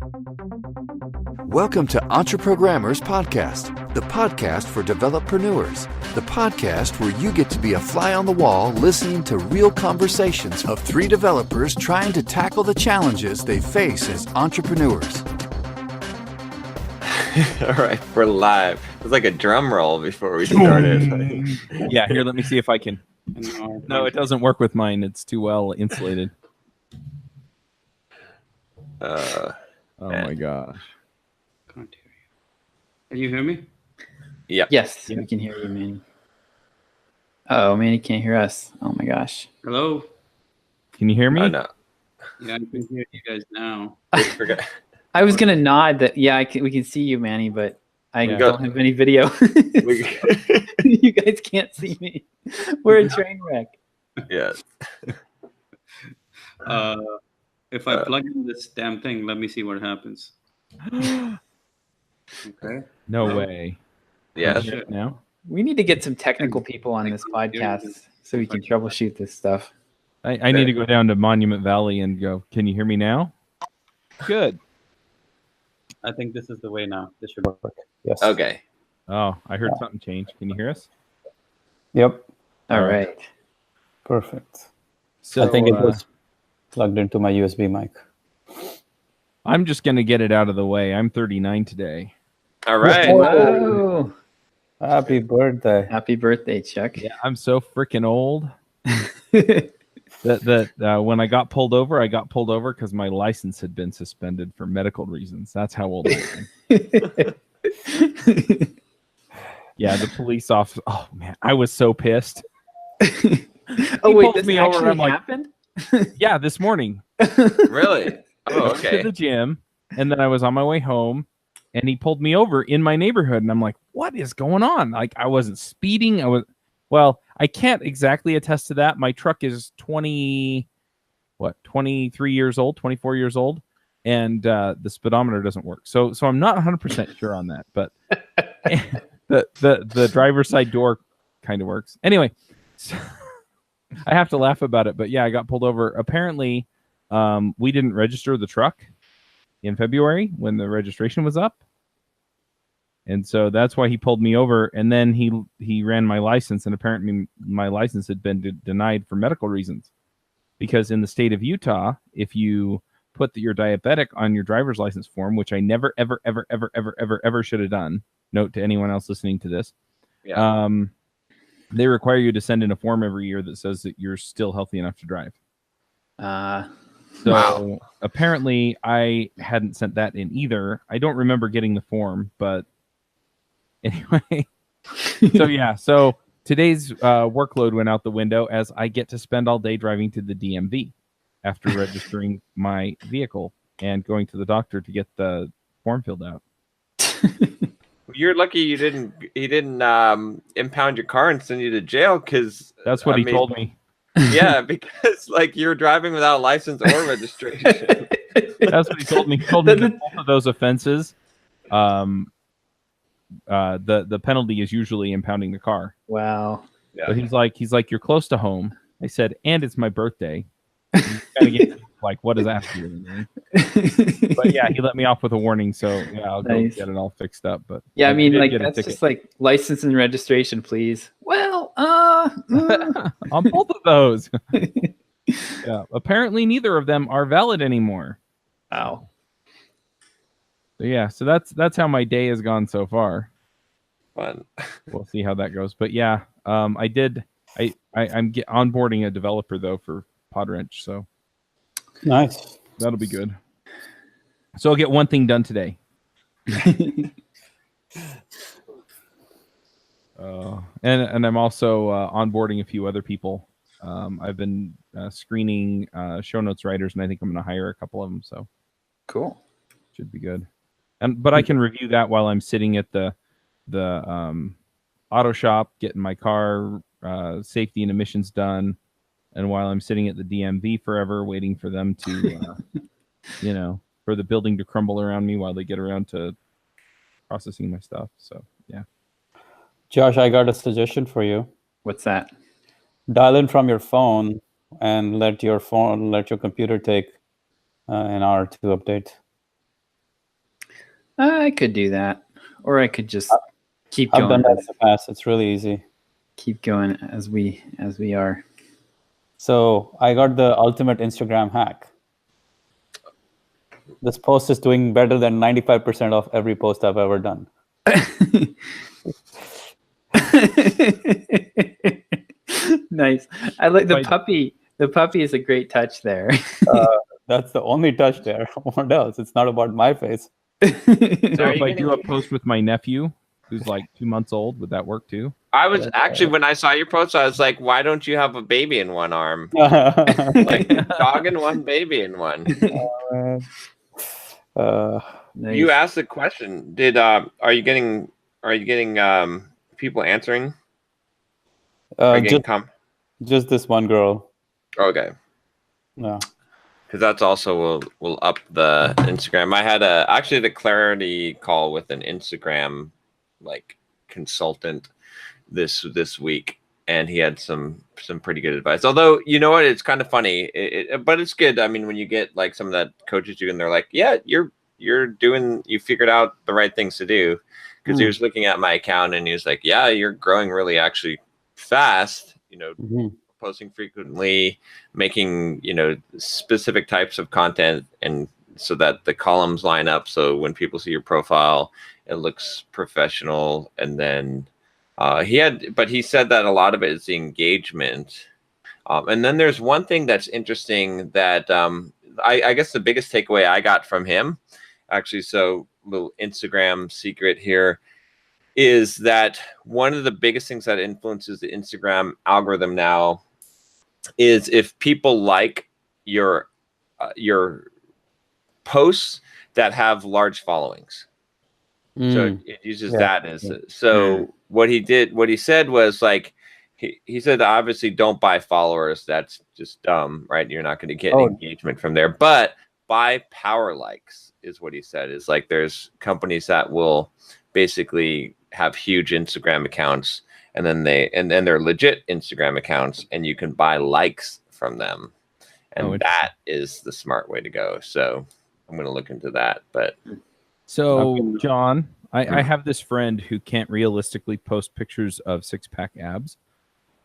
Welcome to EntreProgrammers Podcast, the podcast for developreneurs, the podcast where you get to be a fly on the wall listening to real conversations of three developers trying to tackle the challenges they face as entrepreneurs. All right, we're live. It was like a drum roll before we started. Yeah, here, let me see if I can. No, it doesn't work with mine. It's too well insulated. Oh my gosh. Can't hear you. Can you hear me? Yeah. Yes, we can hear you, Manny. Oh, Manny can't hear us. Oh my gosh. Hello? Can you hear me? Oh, no. Yeah, I can hear you guys now. I was gonna nod that. Yeah, we can see you, Manny, but I Yeah. don't have any video. You guys can't see me. We're a train wreck. Yes. If I plug in this damn thing, let me see what happens. Okay. No way. Yes. Shit. Now? We need to get some technical people on this podcast so we can troubleshoot this stuff. I need to go down to Monument Valley and go, can you hear me now? Good. I think this is the way now. This should work. Yes. Okay. Oh, I heard something change. Can you hear us? Yep. All right. Perfect. So I think it was plugged into my USB mic. I'm just going to get it out of the way. I'm 39 today. All right. Whoa. Happy birthday. Happy birthday, Chuck. Yeah, I'm so freaking old. When I got pulled over because my license had been suspended for medical reasons. That's how old I am. Yeah, the police officer. Oh man, I was so pissed. Oh wait, pulled this me over and I'm like, happened? Yeah, this morning. Really? Oh, I went to okay. the gym, and then I was on my way home, and he pulled me over in my neighborhood, and I'm like, "What is going on?" Like, I wasn't speeding. I can't exactly attest to that. My truck is 23 years old, 24 years old, and the speedometer doesn't work. So I'm not 100% sure on that, but the driver's side door kind of works. Anyway, so I have to laugh about it, but yeah, I got pulled over. Apparently, we didn't register the truck in February when the registration was up. And so that's why he pulled me over. And then he ran my license, and apparently my license had been denied for medical reasons. Because in the state of Utah, if you put that you're diabetic on your driver's license form, which I never, ever, ever, ever, ever, ever, ever should have done, note to anyone else listening to this, Yeah. they require you to send in a form every year that says that you're still healthy enough to drive. So apparently I hadn't sent that in either. I don't remember getting the form, but anyway. So today's workload went out the window as I get to spend all day driving to the DMV after registering my vehicle and going to the doctor to get the form filled out. You're lucky he didn't impound your car and send you to jail, because That's what he told me. Yeah, because like you're driving without a license or registration. That's what he told me. He told me that both of those offenses, the penalty is usually impounding the car. Wow. Yeah. But he's like, you're close to home. I said, and it's my birthday. Gotta get, like, what does that have to do with anything? But yeah, he let me off with a warning, so yeah, I'll go Nice. get it all fixed up. But Yeah, I mean, did like, get a that's ticket. just like license and registration, please. Well, on both of those. Yeah, apparently neither of them are valid anymore. Wow. So yeah, so that's how my day has gone so far. Fun. We'll see how that goes. But yeah, I'm onboarding a developer though for Podwrench, so Nice. that'll be good. So I'll get one thing done today. And I'm also onboarding a few other people. I've been screening show notes writers, and I think I'm going to hire a couple of them. So Cool. should be good. But I can review that while I'm sitting at the auto shop getting my car safety and emissions done, and while I'm sitting at the DMV forever waiting for them to, for the building to crumble around me while they get around to processing my stuff. So yeah. Josh, I got a suggestion for you. What's that? Dial in from your phone and let your computer take an hour to update. I could do that, or I could just keep I've done going. that in the past. It's really easy. Keep going as we are. So I got the ultimate Instagram hack. This post is doing better than 95% of every post I've ever done. Nice. I like the Right. puppy. The puppy is a great touch there. That's the only touch there. What else? It's not about my face. So Are if you I do getting- a post with my nephew, who's like 2 months old, would that work too? I was actually, when I saw your post, I was like, why don't you have a baby in one arm? Uh, Like dog in one, baby in one. Nice. You asked the question. Did are you getting people answering? Are you getting just this one girl. Okay. No. Because that's also will up the Instagram. I had actually the clarity call with an Instagram like consultant this week, and he had some pretty good advice. Although you know what, it's kind of funny, but it's good. I mean, when you get like some of that coaches do, and they're like, "Yeah, you figured out the right things to do." Because he was looking at my account and he was like, "Yeah, you're growing really actually fast. You know, posting frequently, making specific types of content, and so that the columns line up. So when people see your profile, it looks professional." And then he said that a lot of it is the engagement. And then there's one thing that's interesting that I guess the biggest takeaway I got from him, actually, so little Instagram secret here, is that one of the biggest things that influences the Instagram algorithm now is if people like your posts that have large followings. So it uses that as what he said was like, he said, obviously don't buy followers. That's just dumb, right? You're not going to get engagement from there, but buy power likes is what he said. Is like, there's companies that will basically have huge Instagram accounts, and then they're legit Instagram accounts, and you can buy likes from them. And that is the smart way to go. So I'm going to look into that. But so John, I have this friend who can't realistically post pictures of six-pack abs.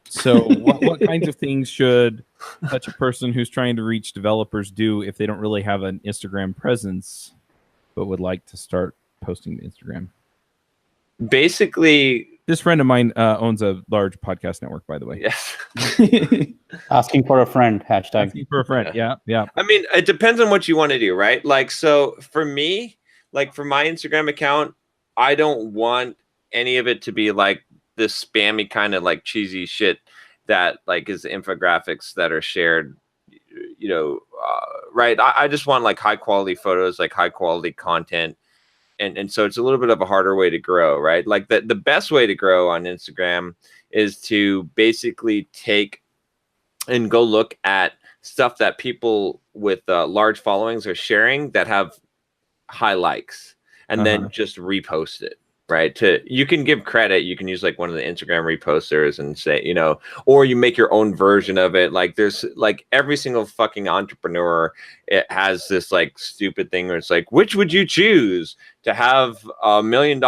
So what kinds of things should such a person who's trying to reach developers do if they don't really have an Instagram presence, but would like to start posting to Instagram? Basically, this friend of mine owns a large podcast network, by the way. Yes. Asking for a friend, hashtag. Asking for a friend. Yeah. I mean, it depends on what you want to do, right? Like, so for me, like for my Instagram account, I don't want any of it to be like this spammy kind of like cheesy shit that like is infographics that are shared, right? I just want like high quality photos, like high quality content. And so it's a little bit of a harder way to grow, right? Like the best way to grow on Instagram is to basically take and go look at stuff that people with large followings are sharing that have high likes, and then just repost it, right? You can give credit. You can use like one of the Instagram reposters and say, or you make your own version of it. Like there's like every single fucking entrepreneur, it has this like stupid thing where it's like, which would you choose, to have $1 million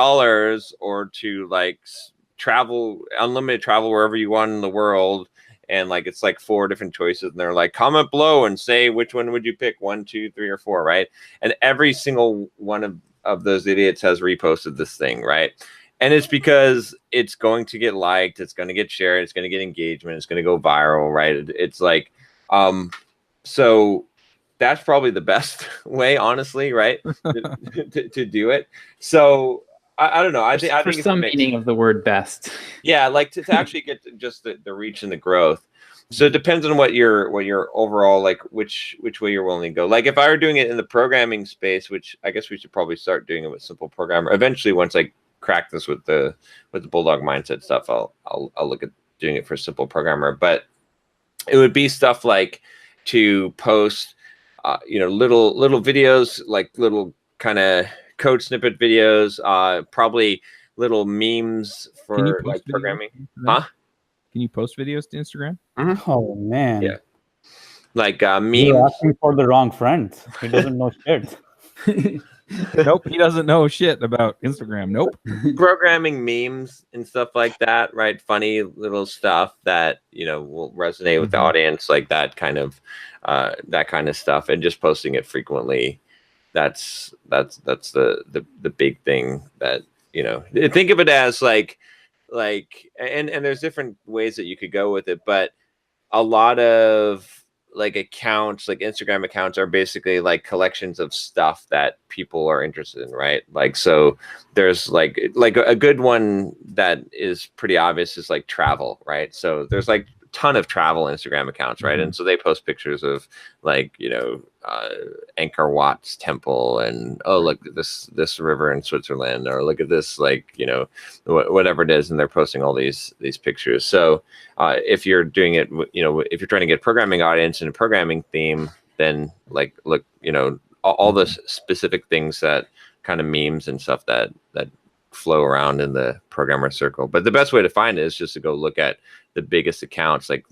or to like travel, unlimited travel wherever you want in the world? And like, it's like 4 different choices, and they're like, comment below and say which one would you pick, 1, 2, 3, or 4, right? And every single one of those idiots has reposted this thing, right? And it's because it's going to get liked, it's going to get shared, it's going to get engagement, it's going to go viral, right? It's like, so that's probably the best way, honestly, right, to do it. So I don't know. I think for some meaning of the word best. Yeah, like to actually get to just the reach and the growth. So it depends on what your overall, like which way you're willing to go. Like if I were doing it in the programming space, which I guess we should probably start doing it with Simple Programmer. Eventually, once I crack this with the Bulldog Mindset stuff, I'll look at doing it for Simple Programmer. But it would be stuff like to post, little videos, like little kind of code snippet videos, probably little memes for like programming. Huh? Can you post videos to Instagram? Oh man. Yeah. Like memes. You're asking for the wrong friend. He doesn't know shit. Nope, he doesn't know shit about Instagram. Nope. Programming memes and stuff like that, right? Funny little stuff that will resonate with the audience, like that kind of stuff, and just posting it frequently. That's the big thing that think of it as and there's different ways that you could go with it, but a lot of accounts, like Instagram accounts, are basically like collections of stuff that people are interested in, right? Like, so there's like a good one that is pretty obvious is like travel, right? So there's like a ton of travel Instagram accounts, right? And so they post pictures of Angkor Wat's temple, and look at this river in Switzerland, or look at this whatever it is, and they're posting all these pictures. So if you're doing it, if you're trying to get a programming audience and a programming theme, then look, all the specific things, that kind of memes and stuff that flow around in the programmer circle. But the best way to find it is just to go look at the biggest accounts, like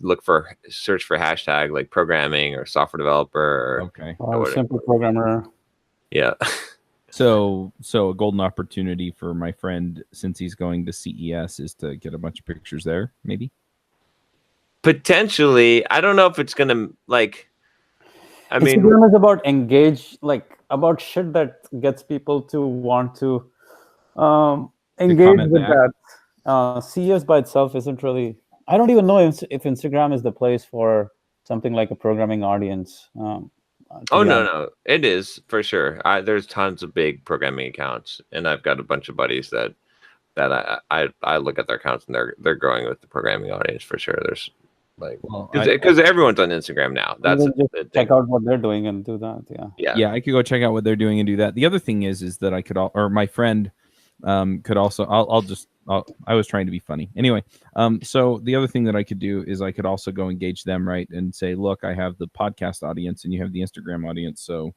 search for hashtag like programming or software developer, or simple programmer. Yeah. So a golden opportunity for my friend, since he's going to CES, is to get a bunch of pictures there, maybe. Potentially. I don't know if it's gonna Instagram is about engage, about shit that gets people to want to engage with that. CES by itself isn't really. I don't even know if Instagram is the place for something like a programming audience. No, it is for sure. There's tons of big programming accounts, and I've got a bunch of buddies that I look at their accounts, and they're growing with the programming audience for sure. There's because everyone's on Instagram now. That's just check out what they're doing and do that. Yeah. I could go check out what they're doing and do that. The other thing is that I could, or my friend could also. I was trying to be funny. Anyway, so the other thing that I could do is I could also go engage them, right, and say, look, I have the podcast audience and you have the Instagram audience, so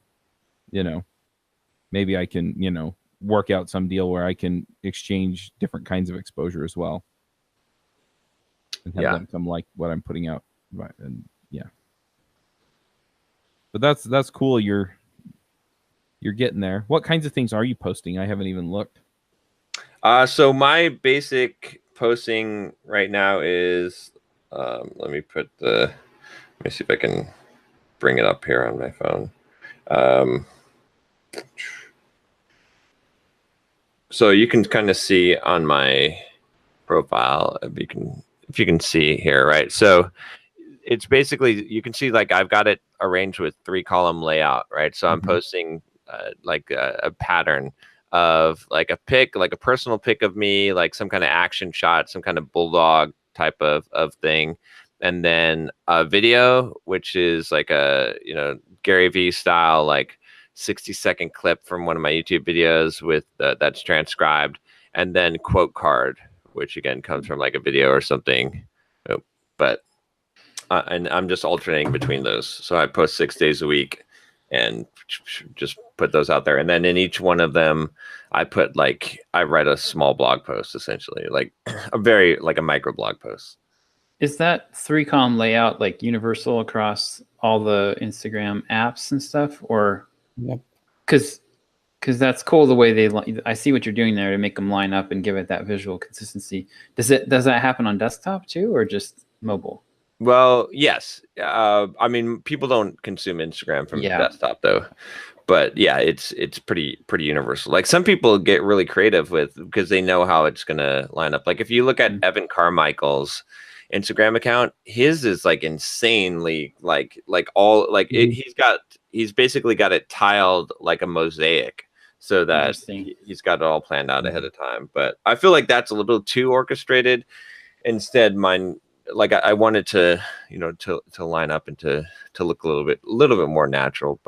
maybe I can work out some deal where I can exchange different kinds of exposure as well, and have them come like what I'm putting out, right? And but that's cool. You're getting there. What kinds of things are you posting? I haven't even looked. So my basic posting right now is, let me see if I can bring it up here on my phone. So you can kind of see on my profile, if you can see here, right? So it's basically, you can see I've got it arranged with 3-column layout, right? So I'm posting a pattern of a pic, a personal pic of me, some kind of action shot, some kind of bulldog type of thing, and then a video, which is a Gary Vee style 60-second clip from one of my YouTube videos with that's transcribed, and then quote card, which again comes from a video or something. And I'm just alternating between those, so I post 6 days a week and just put those out there. And then in each one of them, I put I write a small blog post, essentially, a micro blog post. Is that 3-column layout universal across all the Instagram apps and stuff, or? Yep. Because that's cool the way I see what you're doing there to make them line up and give it that visual consistency. Does that happen on desktop too, or just mobile? Well, yes. I mean, people don't consume Instagram from desktop though, but yeah, it's pretty universal. Some people get really creative because they know how it's gonna line up. If you look at Evan Carmichael's Instagram account, his is insanely he's basically got it tiled like a mosaic, so that he's got it all planned out ahead of time. But I feel like that's a little too orchestrated. Instead, mine, I wanted to to line up and to look a little bit more natural.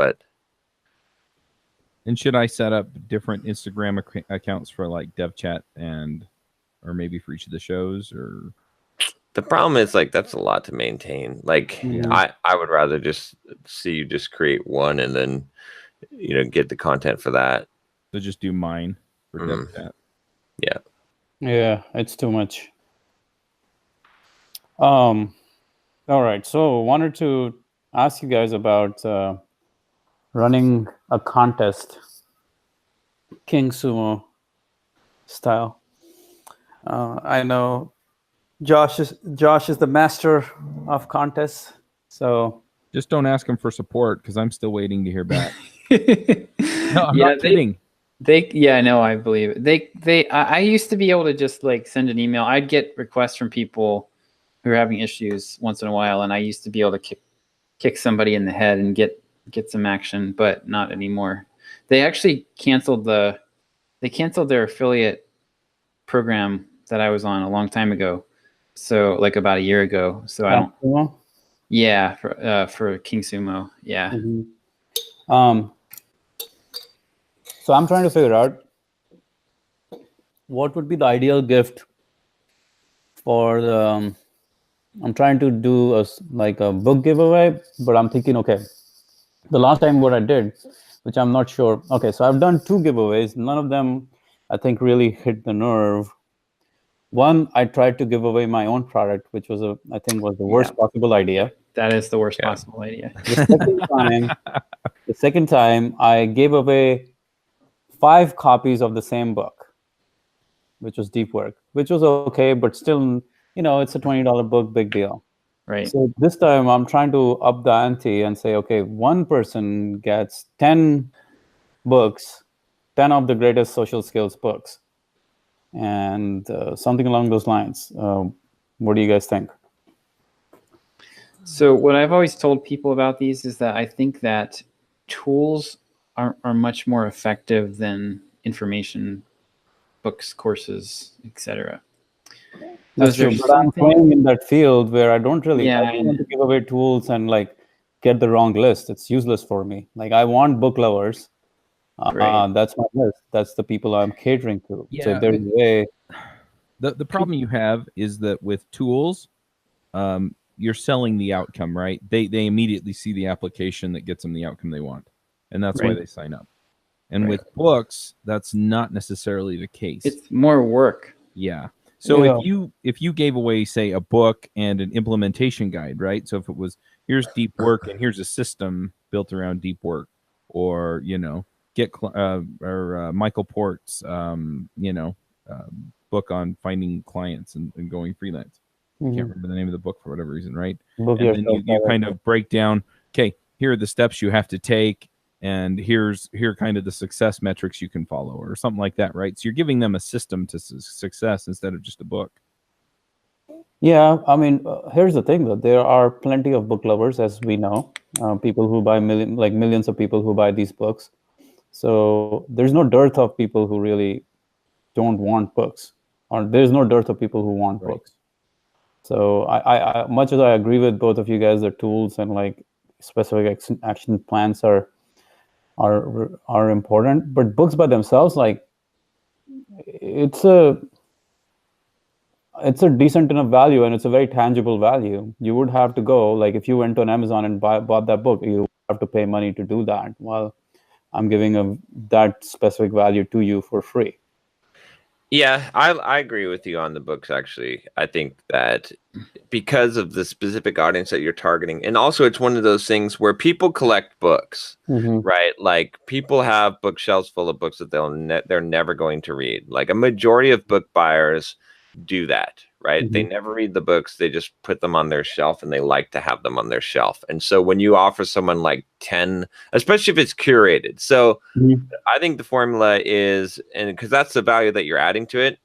And should I set up different Instagram accounts for dev chat or maybe for each of the shows? Or the problem is that's a lot to maintain. I would rather just see you just create one and then get the content for that. So just do mine for dev chat. Yeah, it's too much. All right, so wanted to ask you guys about running a contest King Sumo Style. I know Josh is the master of contests. So Just don't ask him for support because I'm still waiting to hear back. No, I'm Yeah, not kidding. Yeah, no, I believe it. I used to be able to just like send an email. I'd get requests from people who are having issues once in a while, and I used to be able to kick somebody in the head and get some action, but not anymore. They actually canceled their affiliate program that I was on a long time ago. So like about a year ago. So I don't. Sumo? Yeah, for King Sumo. Yeah. Mm-hmm. So I'm trying to figure out what would be the ideal gift for the. I'm trying to do a book giveaway, but I'm thinking, okay, the last time what I did, which I'm not sure. Okay, so I've done 2 giveaways. None of them, I think, really hit the nerve. One, I tried to give away my own product, which was I think was the worst possible idea. That is the worst possible idea. The second time, I gave away 5 copies of the same book, which was Deep Work, which was okay, but still, it's a $20 book, big deal. Right. So this time I'm trying to up the ante and say, okay, one person gets 10 books, 10 of the greatest social skills books, and something along those lines. What do you guys think? So what I've always told people about these is that I think that tools are much more effective than information, books, courses, etc. That's true, but I'm playing in that field where I don't really I don't want to give away tools and get the wrong list. It's useless for me. I want book lovers. That's my list. That's the people I'm catering to. Yeah, so if there's a way. The problem you have is that with tools, you're selling the outcome, right? They immediately see the application that gets them the outcome they want, and that's why they sign up. And with books, that's not necessarily the case. It's more work. Yeah. So if you gave away, say, a book and an implementation guide, right? So if it was, here's Deep Work and here's a system built around Deep Work, or Michael Port's book on finding clients and going freelance. Can't remember the name of the book for whatever reason, right? And then you kind of break down, okay, here are the steps you have to take, and here kind of the success metrics you can follow, or something like that, right? So you're giving them a system to success instead of just a book. Yeah, I mean, here's the thing, though. There are plenty of book lovers, as we know, people who buy millions of people who buy these books. So there's no dearth of people who really don't want books, or there's no dearth of people who want books. So I much as I agree with both of you guys, the tools and specific action plans are important, but books by themselves, it's a decent enough value, and it's a very tangible value. You would have to go, if you went on Amazon and bought that book, you have to pay money to do that. Well, I'm giving that specific value to you for free. Yeah, I agree with you on the books, actually. I think that because of the specific audience that you're targeting, and also it's one of those things where people collect books, right? Like, people have bookshelves full of books that they're never going to read. Like, a majority of book buyers do that, right? They never read the books. They just put them on their shelf, and they like to have them on their shelf. And so when you offer someone 10, especially if it's curated, so I think the formula is, and because that's the value that you're adding to it,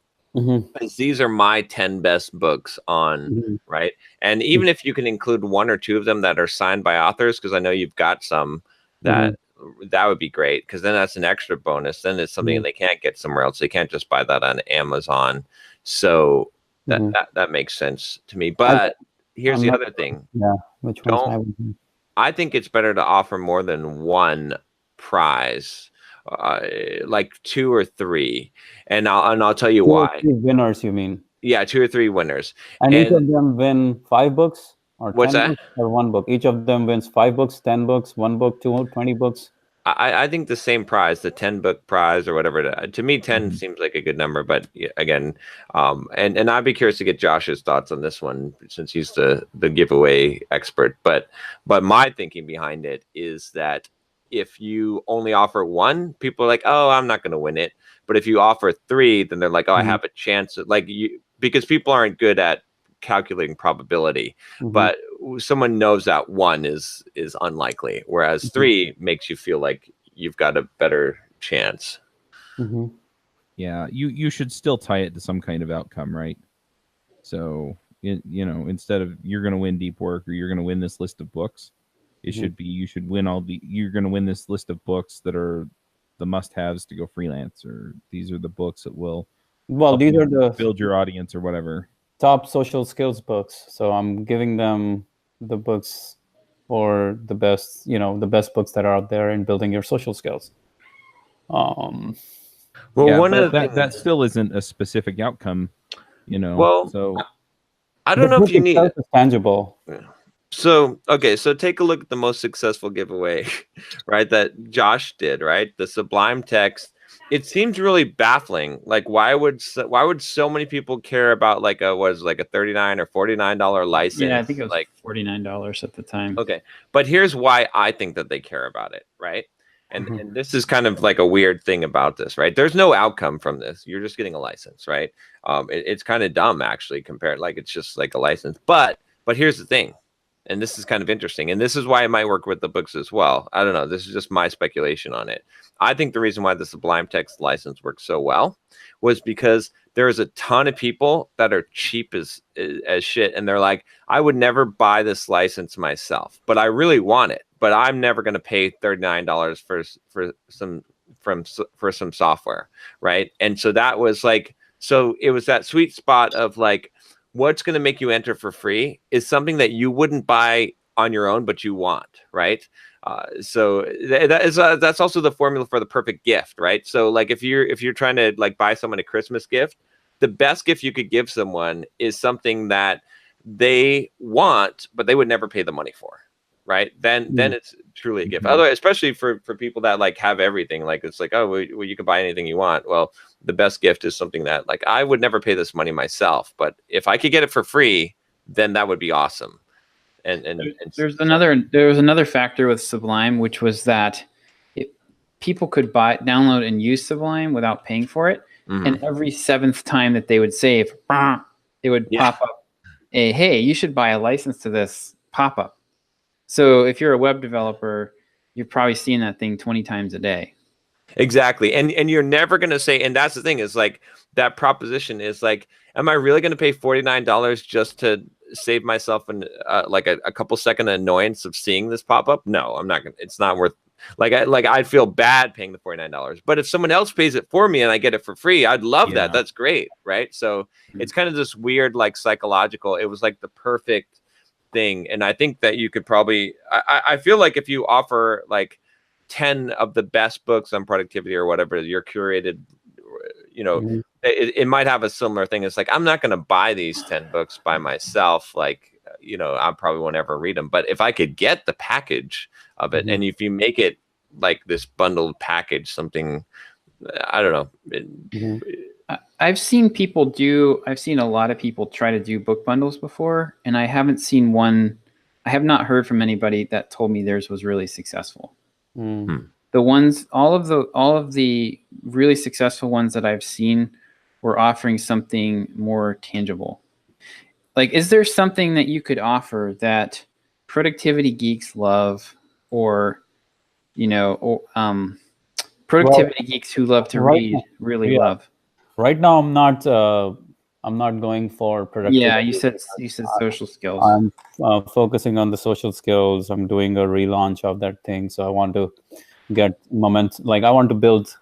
is these are my 10 best books on, right? And even if you can include 1 or 2 of them that are signed by authors, because I know you've got some that would be great, because then that's an extra bonus. Then it's something they can't get somewhere else. They can't just buy that on Amazon. So that makes sense to me. But here's the other thing. Yeah, which one's I think it's better to offer more than one prize, 2 or 3, and I'll tell you why. 2 or 3 winners, you mean? Yeah, 2 or 3 winners. And each of them win 5 books, or 10 what's that? books, or 1 book. Each of them wins 5 books, 10 books, 1 book, 20 books. I think the same prize, the 10 book prize or whatever. To me, 10 seems like a good number, but again, and I'd be curious to get Josh's thoughts on this one, since he's the giveaway expert. But my thinking behind it is that if you only offer one, people are like, oh, I'm not going to win it. But if you offer 3, then they're like, oh, I have a chance. Because people aren't good at calculating probability, but someone knows that 1 is unlikely, whereas 3 makes you feel like you've got a better chance. Yeah, you should still tie it to some kind of outcome, right? So, instead of you're going to win deep work or you're going to win this list of books, it should be you're going to win this list of books that are the must-haves to go freelance, or these are the books that will these are the build your audience or whatever. Top social skills books. So I'm giving them the books or the best, the best books that are out there in building your social skills. Well, yeah, one of that still isn't a specific outcome, Well, so I don't know if you need it. It's tangible. So, okay, so take a look at the most successful giveaway, right, that Josh did, right? The Sublime text. It seems really baffling. Like, why would so many people care about like a $39 or $49 license? Yeah, I think it was like $49 at the time. Okay, but here's why I think that they care about it, right? And this is kind of like a weird thing about this, right? There's no outcome from this. You're just getting a license, right? It's kind of dumb actually compared, like it's just like a license. But here's the thing. And this is kind of interesting. And this is why it might work with the books as well. I don't know. This is just my speculation on it. I think the reason why the Sublime Text license works so well was because there's a ton of people that are cheap as shit. And they're like, I would never buy this license myself, but I really want it. But I'm never going to pay $39 for some software. Right. And so that was like, so it was that sweet spot of like, what's going to make you enter for free is something that you wouldn't buy on your own, but you want, right? So that's also the formula for the perfect gift, right? So like if you're trying to like buy someone a Christmas gift, the best gift you could give someone is something that they want, but they would never pay the money for, right? Then it's truly a gift. Otherwise, especially for people that like have everything, like it's like, oh, well, you can buy anything you want. Well, the best gift is something that like I would never pay this money myself, but if I could get it for free, then that would be awesome. And there was another factor with Sublime, which was that people could download and use Sublime without paying for it. And every 7th time that they would save, it would pop up a, hey, you should buy a license to this pop-up. So if you're a web developer, you're probably seeing that thing 20 times a day. Exactly. And you're never going to say, and that's the thing is like that proposition is like, am I really going to pay $49 just to save myself like a couple second annoyance of seeing this pop up? No, I'm not going to, it's not worth, I'd feel bad paying the $49, but if someone else pays it for me and I get it for free, I'd love that. That's great. Right. So it's kind of this weird, like psychological, it was like the perfect thing. And I think that you could probably, I feel like if you offer like 10 of the best books on productivity or whatever, your curated, it might have a similar thing. It's like, I'm not going to buy these 10 books by myself. Like, I probably won't ever read them, but if I could get the package of it, and if you make it like this bundled package, something, I don't know. I've seen a lot of people try to do book bundles before, and I haven't seen one. I have not heard from anybody that told me theirs was really successful. The ones, all of the really successful ones that I've seen were offering something more tangible. Like, is there something that you could offer that productivity geeks love, or productivity geeks who love to read really love? Right now, I'm not going for productivity. Yeah, you said social skills. I'm focusing on the social skills. I'm doing a relaunch of that thing, so I want to get momentum. Like, I want to build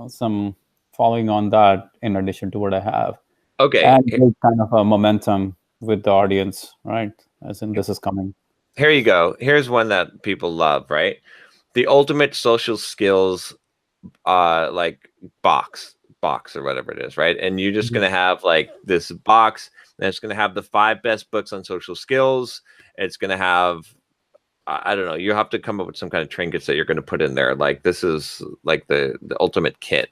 some following on that in addition to what I have. Okay, and build kind of a momentum with the audience, right? As in, this is coming. Here you go. Here's one that people love, right? The ultimate social skills, like box or whatever it is, right? And you're just going to have like this box, and it's going to have the 5 best books on social skills. It's going to have, I don't know, you have to come up with some kind of trinkets that you're going to put in there. Like, this is like the ultimate kit,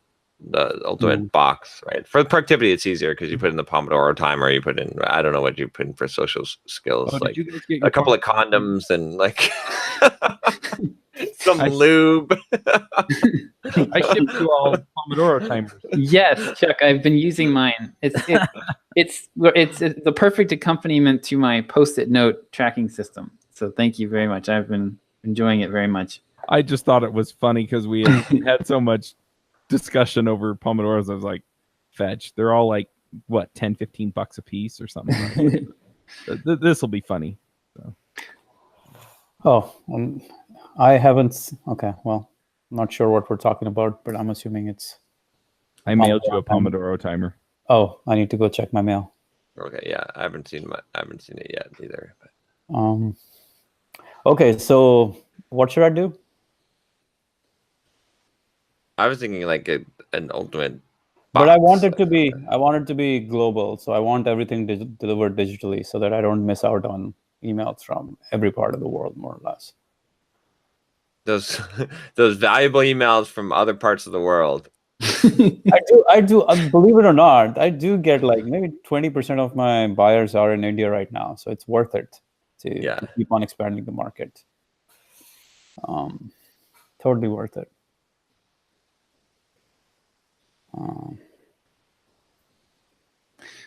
the ultimate box, right? For productivity, it's easier because you put in the Pomodoro timer, you put in, I don't know what you put in for social skills, like a couple of condoms and like Some lube. I shipped you all Pomodoro timers. Yes, Chuck, I've been using mine. It's the perfect accompaniment to my Post-it note tracking system. So thank you very much. I've been enjoying it very much. I just thought it was funny because we had so much discussion over Pomodoros. I was like, fetch. They're all like, what, 10, 15 bucks a piece or something. This will be funny. So. Oh, I haven't. Okay, well, not sure what we're talking about, but I'm assuming it's. I mailed you a Pomodoro timer. Oh, I need to go check my mail. Okay, yeah, I haven't seen it yet either. But. Okay, so what should I do? I was thinking like an ultimate. But I want it to be global, so I want everything delivered digitally, so that I don't miss out on emails from every part of the world, more or less. Those valuable emails from other parts of the world. I do. Believe it or not, I do get like maybe 20% of my buyers are in India right now, so it's worth it to keep on expanding the market. Totally worth it.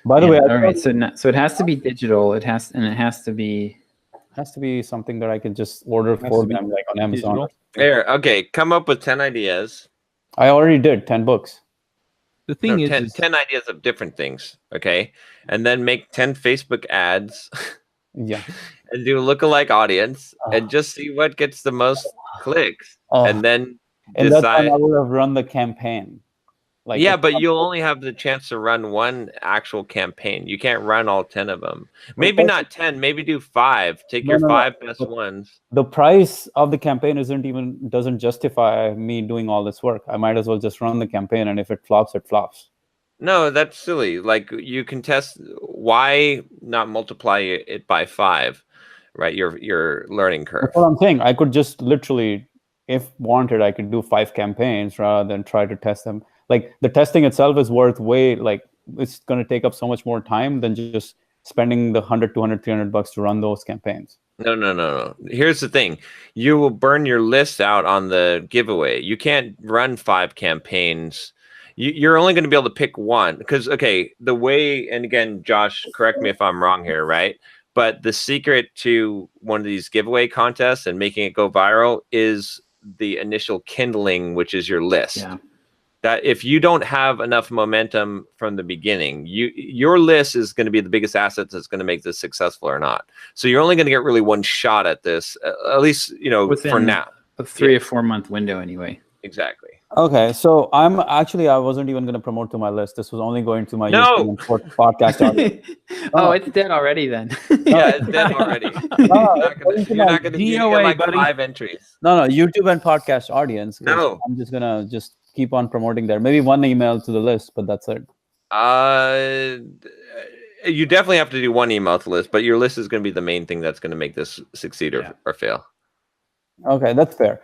By the way, all right. So it has to be digital. It has to be something that I can just order for them, like on Amazon. There. Okay, come up with 10 ideas. I already did 10 books. The thing is 10 ideas of different things. Okay, and then make 10 Facebook ads. Yeah. And do a lookalike audience and just see what gets the most clicks, and then and decide. That's when I would have run the campaign. Like, yeah, but you'll only have the chance to run one actual campaign. You can't run all 10 of them. Maybe not 10. Maybe do 5. Take your 5 best ones. The price of the campaign doesn't justify me doing all this work. I might as well just run the campaign, and if it flops, it flops. No, that's silly. Like, you can test. Why not multiply it by 5? Right, your learning curve. That's what I'm saying. I could just literally, if wanted, I could do 5 campaigns rather than try to test them. Like, the testing itself is worth it's going to take up so much more time than just spending the $100, $200, $300 to run those campaigns. No. Here's the thing. You will burn your list out on the giveaway. You can't run 5 campaigns. You're only going to be able to pick one because, okay, the way, and again, Josh, correct me if I'm wrong here, right? But the secret to one of these giveaway contests and making it go viral is the initial kindling, which is your list. Yeah. That if you don't have enough momentum from the beginning, your list is going to be the biggest asset that's going to make this successful or not. So you're only going to get really one shot at this, at least, within for now. A 3 or 4 month window anyway. Exactly. Okay, so I wasn't even going to promote to my list. This was only going to my YouTube podcast audience. It's dead already then. Yeah, it's dead already. You're not going to get like 5 entries. No, YouTube and podcast audience. No. I'm just going to keep on promoting there. Maybe one email to the list, but that's it. You definitely have to do one email to list, but your list is going to be the main thing that's going to make this succeed or fail. Okay, that's fair.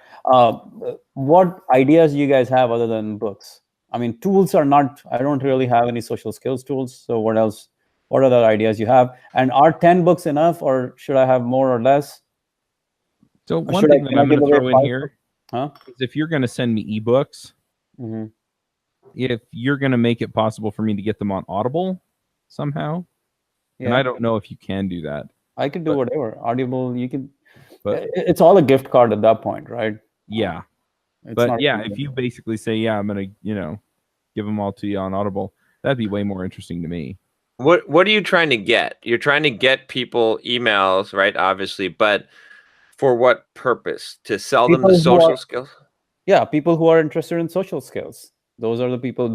What ideas do you guys have other than books? I mean, tools are not, I don't really have any social skills tools. So what else? What other ideas you have? And are 10 books enough, or should I have more or less? So one thing that I'm going to throw in here is if you're going to send me ebooks, if you're going to make it possible for me to get them on Audible somehow, and I don't know if you can do that. I can do whatever. Audible, you can. But it's all a gift card at that point, right? Yeah. But yeah, if you basically say, I'm going to, give them all to you on Audible, that'd be way more interesting to me. What are you trying to get? You're trying to get people emails, right? Obviously, but for what purpose? To sell them the social skills? Yeah, people who are interested in social skills. Those are the people,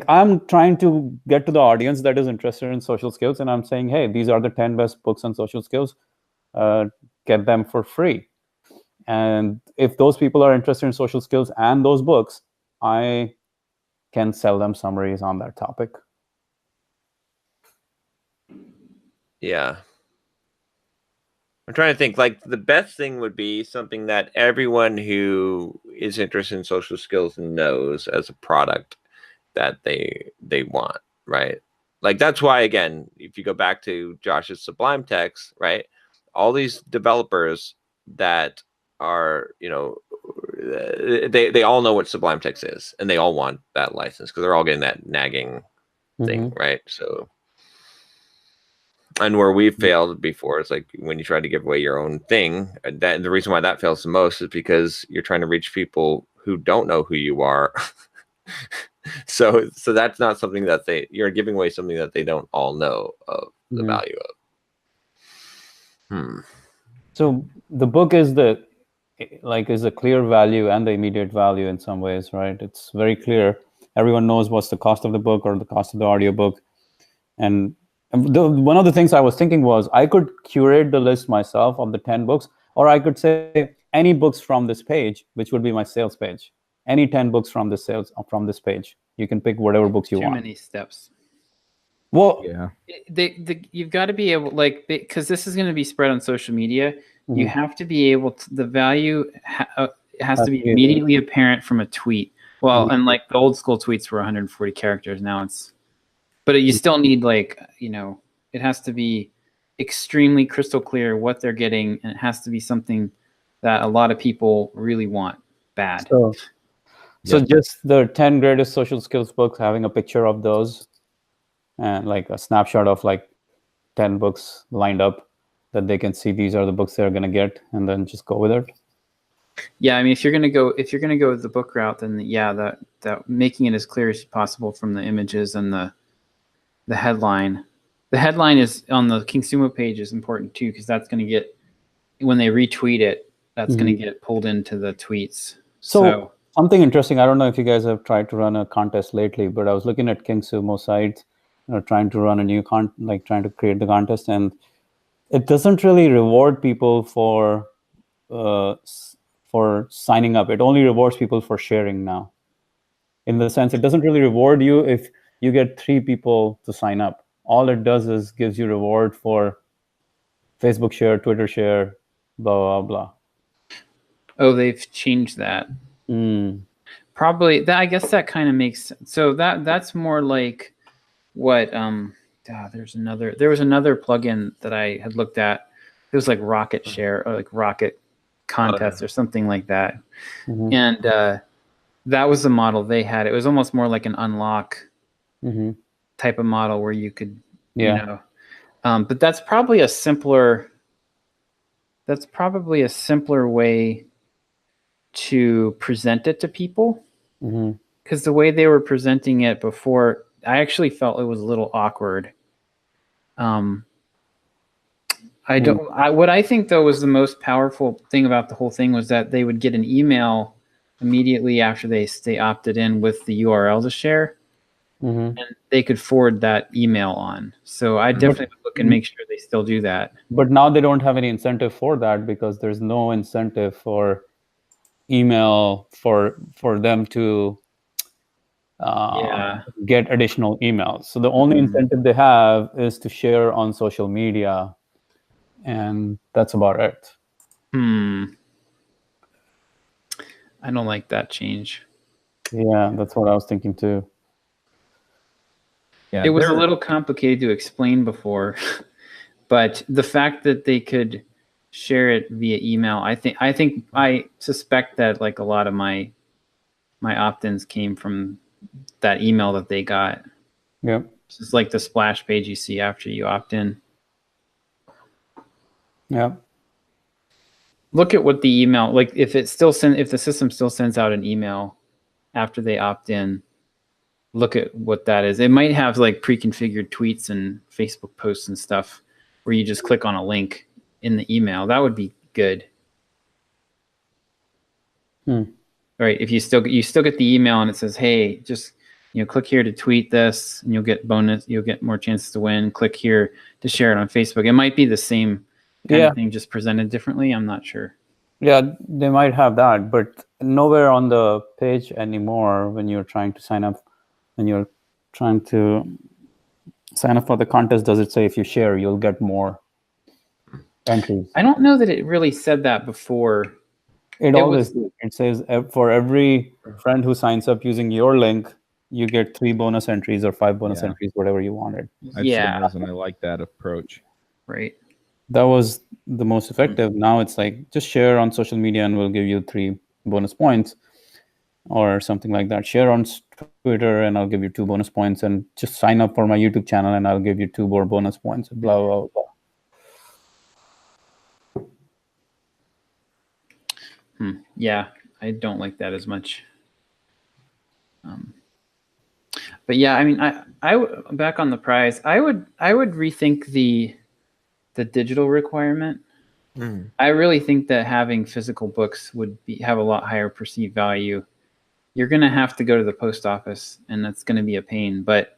I'm trying to get to the audience that is interested in social skills. And I'm saying, hey, these are the 10 best books on social skills. Get them for free. And if those people are interested in social skills and those books, I can sell them summaries on that topic. Yeah. I'm trying to think, like, the best thing would be something that everyone who is interested in social skills knows as a product that they want, right? Like, that's why, again, if you go back to Josh's Sublime Text, right? All these developers that are, they all know what Sublime Text is, and they all want that license because they're all getting that nagging thing, right? So, and where we've failed before is like when you try to give away your own thing. That the reason why that fails the most is because you're trying to reach people who don't know who you are. so that's not something that you're giving away something that they don't all know of the value of. So the book is a clear value and the immediate value in some ways, right? It's very clear. Everyone knows what's the cost of the book or the cost of the audiobook. And one of the things I was thinking was I could curate the list myself of the 10 books, or I could say any books from this page, which would be my sales page. Any 10 books from this page. You can pick whatever books you want. Too many steps. Well, yeah, you've got to be able, like, because this is going to be spread on social media. You have to be able to, the value has to be immediately apparent from a tweet. Well, and like the old school tweets were 140 characters. Now but you still need, like, it has to be extremely crystal clear what they're getting, and it has to be something that a lot of people really want bad. So just the 10 greatest social skills books, having a picture of those and like a snapshot of like 10 books lined up that they can see these are the books they're going to get, and then just go with it. Yeah, I mean, if you're going to go with the book route, then that making it as clear as possible from the images and the headline. The headline is on the King Sumo page is important too, because that's going to get, when they retweet it, that's going to get pulled into the tweets. So something interesting. I don't know if you guys have tried to run a contest lately, but I was looking at King Sumo site, trying to run a new trying to create the contest, and it doesn't really reward people for signing up. It only rewards people for sharing now. In the sense, it doesn't really reward you if you get 3 people to sign up. All it does is gives you reward for Facebook share, Twitter share, blah, blah, blah. Oh, they've changed that. Probably that. I guess that kind of makes sense. So that's more like what there was another plugin that I had looked at. It was like Rocket Share or like Rocket Contest or something like that. And that was the model they had. It was almost more like an unlock type of model where you could, but that's probably a simpler way to present it to people, because the way they were presenting it before, I actually felt it was a little awkward. What I think though was the most powerful thing about the whole thing was that they would get an email immediately after they opted in with the URL to share, and they could forward that email on. So I definitely would look and make sure they still do that. But now they don't have any incentive for that, because there's no incentive for email for them to get additional emails. So the only incentive they have is to share on social media, and that's about it. I don't like that change. Yeah, that's what I was thinking too. Yeah, it was a little complicated to explain before, but the fact that they could share it via email, I suspect that like a lot of my opt-ins came from that email that they got. Yep. It's like the splash page you see after you opt in. Yeah. Look at what the email, like if the system still sends out an email after they opt in, look at what that is. It might have like pre-configured tweets and Facebook posts and stuff where you just click on a link in the email. That would be good. Right. If you still get the email and it says, hey, just click here to tweet this and you'll get more chances to win. Click here to share it on Facebook. It might be the same kind of thing, just presented differently. I'm not sure. Yeah, they might have that, but nowhere on the page anymore when you're trying to sign up for the contest does it say if you share, you'll get more entries. I don't know that it really said that before. It says for every friend who signs up using your link, you get 3 bonus entries or 5 bonus entries, whatever you wanted. And I like that approach. Right. That was the most effective. Now it's like just share on social media and we'll give you 3 bonus points or something like that. Share on Twitter and I'll give you 2 bonus points, and just sign up for my YouTube channel and I'll give you 2 more bonus points. Blah blah blah. Yeah, I don't like that as much. But yeah, I mean, back on the prize, I would rethink the digital requirement. I really think that having physical books would have a lot higher perceived value. You're going to have to go to the post office, and that's going to be a pain, but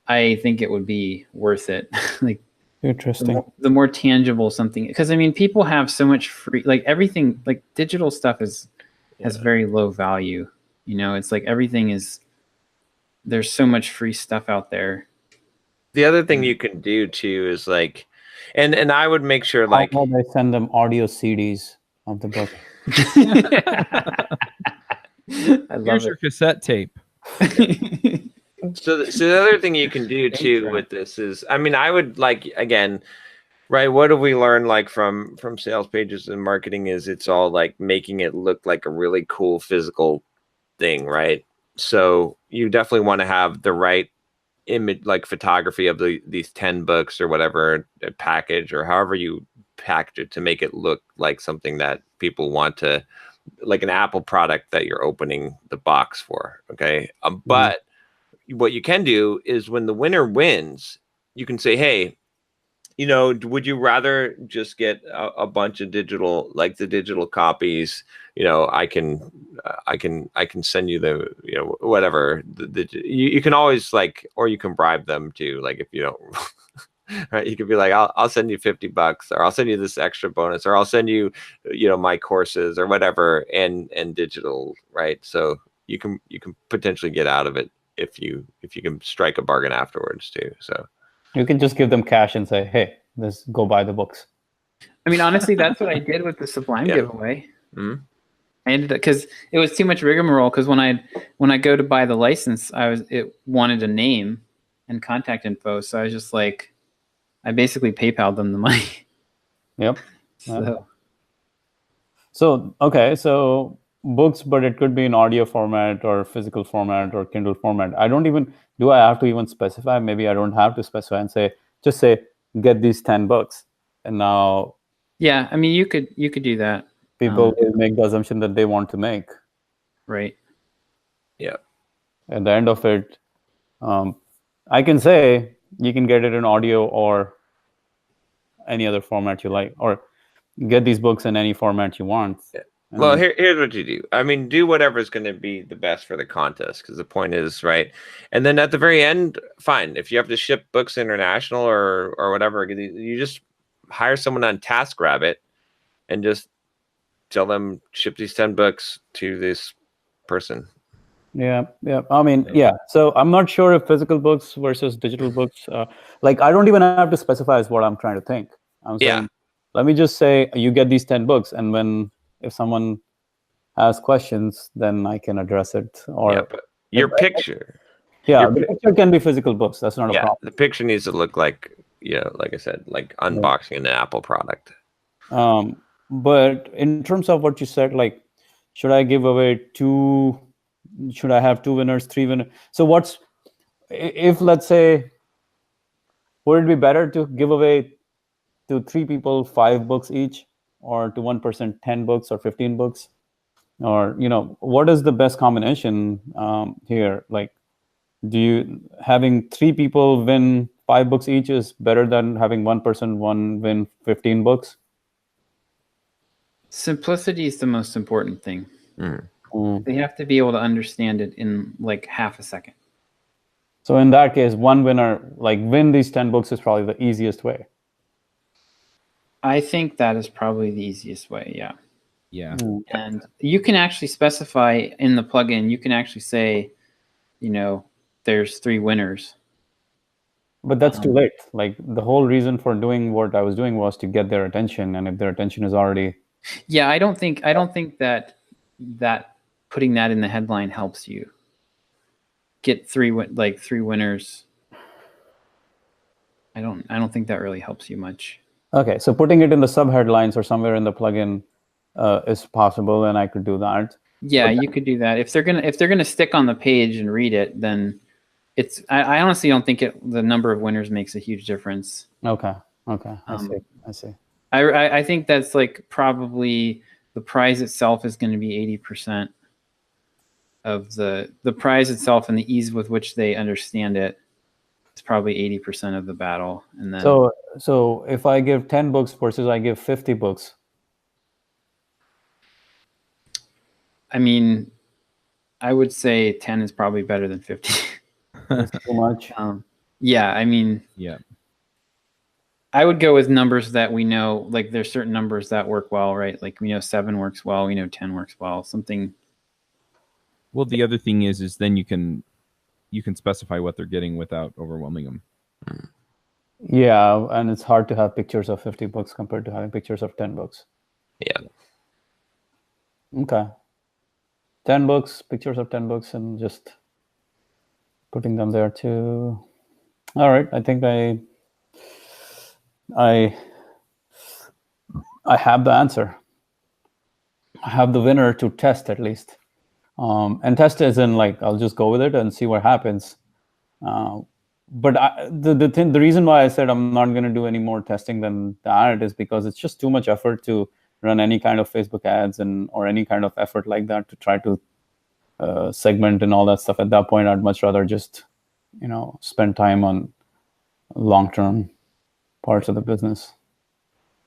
I think it would be worth it. Like, Interesting. The more tangible something, because I mean, people have so much free, like everything, like digital stuff has very low value. You know, it's like everything is, there's so much free stuff out there. The other thing you can do too is like, and I would make sure like, how about I send them audio CDs of the book? I love Here's your cassette tape. So the other thing you can do too with this is, I mean, I would like, again, right, what have we learned like from sales pages and marketing is it's all like making it look like a really cool physical thing, right? So you definitely want to have the right image, like photography of these 10 books or whatever, a package or however you package it to make it look like something that people want to, like an Apple product that you're opening the box for. Okay. But what you can do is when the winner wins, you can say, hey, you know, would you rather just get a bunch of digital, like the digital copies? You know, I can send you the, you know, whatever. You can always like, or you can bribe them too. Like if you don't, right? You could be like, I'll send you $50, or I'll send you this extra bonus, or I'll send you, you know, my courses or whatever, and digital, right? So you can potentially get out of it if you can strike a bargain afterwards too. So you can just give them cash and say, hey, let's go buy the books. I mean, honestly, that's what I did with the Sublime giveaway. I ended up, because it was too much rigmarole. Because when I go to buy the license, it wanted a name and contact info, so I was just like, I basically PayPal'd them the money. Yep. So okay, so books, but it could be in audio format or physical format or Kindle format. Do I have to even specify? Maybe I don't have to specify and just say get these 10 books, and now yeah, I mean, you could do that. People will make the assumption that they want to make. Right. Yeah. At the end of it, I can say you can get it in audio or any other format you like, or get these books in any format you want. Yeah. Well, here's what you do. I mean, do whatever is going to be the best for the contest, because the point is, right? And then at the very end, fine. If you have to ship books international or whatever, you just hire someone on TaskRabbit and just tell them ship these 10 books to this person. Yeah. I mean, yeah. So I'm not sure if physical books versus digital books. Like I don't even have to specify is what I'm trying to think. I'm saying, let me just say you get these 10 books, and if someone has questions, then I can address it. Or but your picture. Yeah, the picture can be physical books. That's not a problem. The picture needs to look like, you know, like I said, like unboxing an Apple product. But in terms of what you said, like, should I give away 2? Should I have 2 winners, 3 winners? So if let's say, would it be better to give away to 3 people 5 books each, or to one person 10 books or 15 books? Or, you know, what is the best combination here? Like, having 3 people win 5 books each is better than having one person win 15 books? Simplicity is the most important thing. They have to be able to understand it in like half a second. So in that case, one winner, like win these 10 books, is probably the easiest way. I think that is probably the easiest way. Yeah. Yeah. And you can actually specify in the plugin, you can actually say, you know, there's 3 winners. But that's too late. Like the whole reason for doing what I was doing was to get their attention. And if their attention is already... Yeah, I don't think that putting that in the headline helps you get 3 winners. I don't think that really helps you much. Okay, so putting it in the subheadlines or somewhere in the plugin is possible, and I could do that. Yeah, you could do that. If they're gonna stick on the page and read it, then it's. I honestly don't think the number of winners makes a huge difference. Okay. I see. I think that's like probably the prize itself is going to be 80% of the prize itself, and the ease with which they understand it is probably 80% of the battle. And then so if I give 10 books versus I give 50 books. I mean, I would say 10 is probably better than 50. That's too much. Yeah, I mean, yeah. I would go with numbers that we know, like there's certain numbers that work well, right? Like we know 7 works well, we know 10 works well, something. Well, the other thing is then you can specify what they're getting without overwhelming them. Yeah, and it's hard to have pictures of 50 books compared to having pictures of 10 books. Yeah. Okay. 10 books, pictures of 10 books, and just putting them there too. All right, I think I have the answer. I have the winner to test at least. And test as in like I'll just go with it and see what happens. But the reason why I said I'm not going to do any more testing than that is because it's just too much effort to run any kind of Facebook ads or any kind of effort like that to try to segment and all that stuff. At that point, I'd much rather just spend time on long-term parts of the business.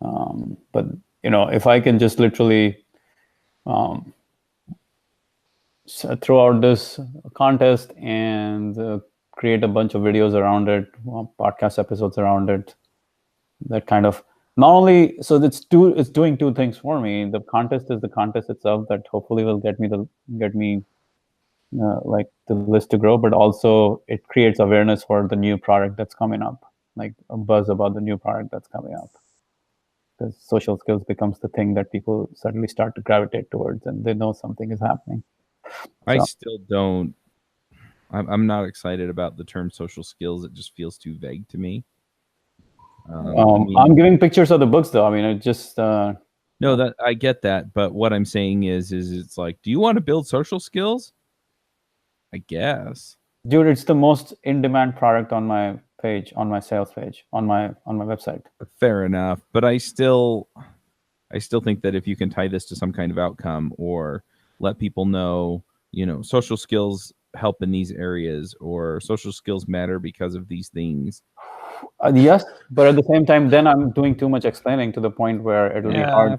But if I can just literally throw out this contest and create a bunch of videos around it, podcast episodes around it, that kind of not only it's doing two things for me. The contest is the contest itself that hopefully will get me like the list to grow, but also it creates awareness for the new product that's coming up, like a buzz about the new product that's coming up. Because social skills becomes the thing that people suddenly start to gravitate towards, and they know something is happening. I still don't. I'm not excited about the term social skills. It just feels too vague to me. I'm giving pictures of the books, though. I mean, it just no, that I get that, but what I'm saying is it's like, do you want to build social skills? I guess, dude, it's the most in-demand product on my page, on my sales page, on my website. Fair enough, but I still think that if you can tie this to some kind of outcome or let people know, social skills help in these areas or social skills matter because of these things. Yes, but at the same time, then I'm doing too much explaining to the point where it'll be hard.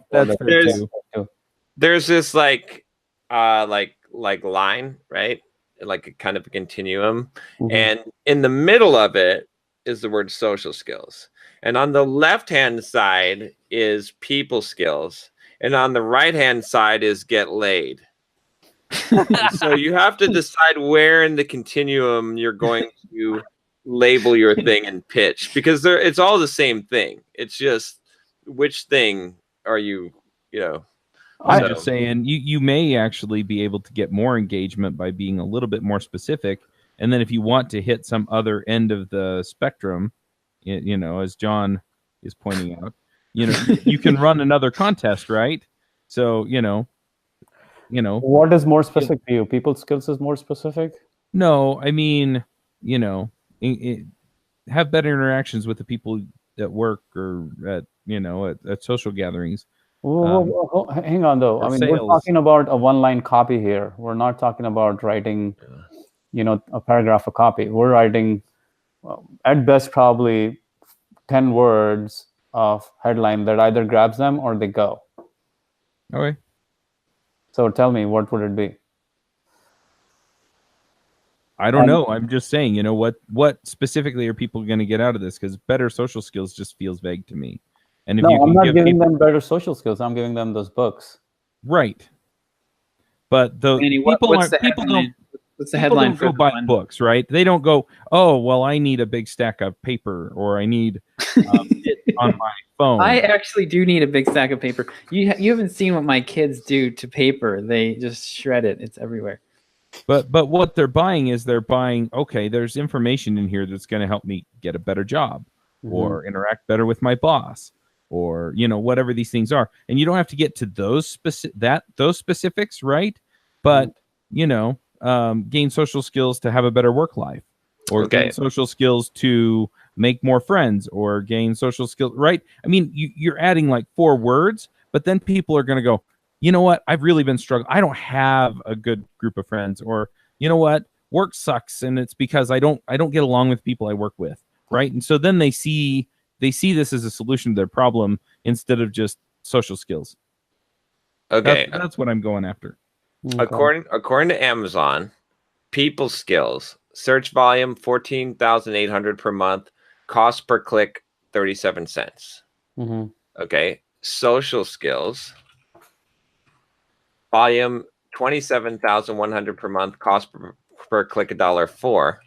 There's this like line, right? Like a kind of a continuum. Mm-hmm. And in the middle of it is the word social skills. And on the left-hand side is people skills. And on the right-hand side is get laid. So you have to decide where in the continuum you're going to label your thing and pitch, because it's all the same thing. It's just which thing are you, I'm just saying you may actually be able to get more engagement by being a little bit more specific. And then if you want to hit some other end of the spectrum, as John is pointing out, you can run another contest, right? So, what is more specific to you? People skills is more specific? No, I mean, have better interactions with the people at work or at social gatherings. Hang on, though. I mean, we're talking about a one-line copy here. We're not talking about writing, a paragraph of copy. We're writing, at best, probably 10 words of headline that either grabs them or they go. Okay. So tell me, what would it be? I don't know. I'm just saying, what specifically are people going to get out of this? Because better social skills just feels vague to me. And if I'm not giving them better social skills. I'm giving them those books. Right. But people don't go buy books, right? They don't go, oh, well, I need a big stack of paper, or I need it on my phone. I actually do need a big stack of paper. You haven't seen what my kids do to paper. They just shred it. It's everywhere. But what they're buying is okay, there's information in here that's going to help me get a better job or interact better with my boss. or whatever these things are. And you don't have to get to those specifics, right? But gain social skills to have a better work life, or gain social skills to make more friends, or gain social skills, right? I mean, you're adding like 4 words, but then people are going to go, you know what? I've really been struggling. I don't have a good group of friends, or you know what? Work sucks, and it's because I don't get along with people I work with, right? And so then they see this as a solution to their problem instead of just social skills. Okay, that's what I'm going after. Okay. According to Amazon, people skills search volume 14,800 per month, cost per click 37 cents. Mm-hmm. Okay, social skills volume 27,100 per month, cost per click $1.04.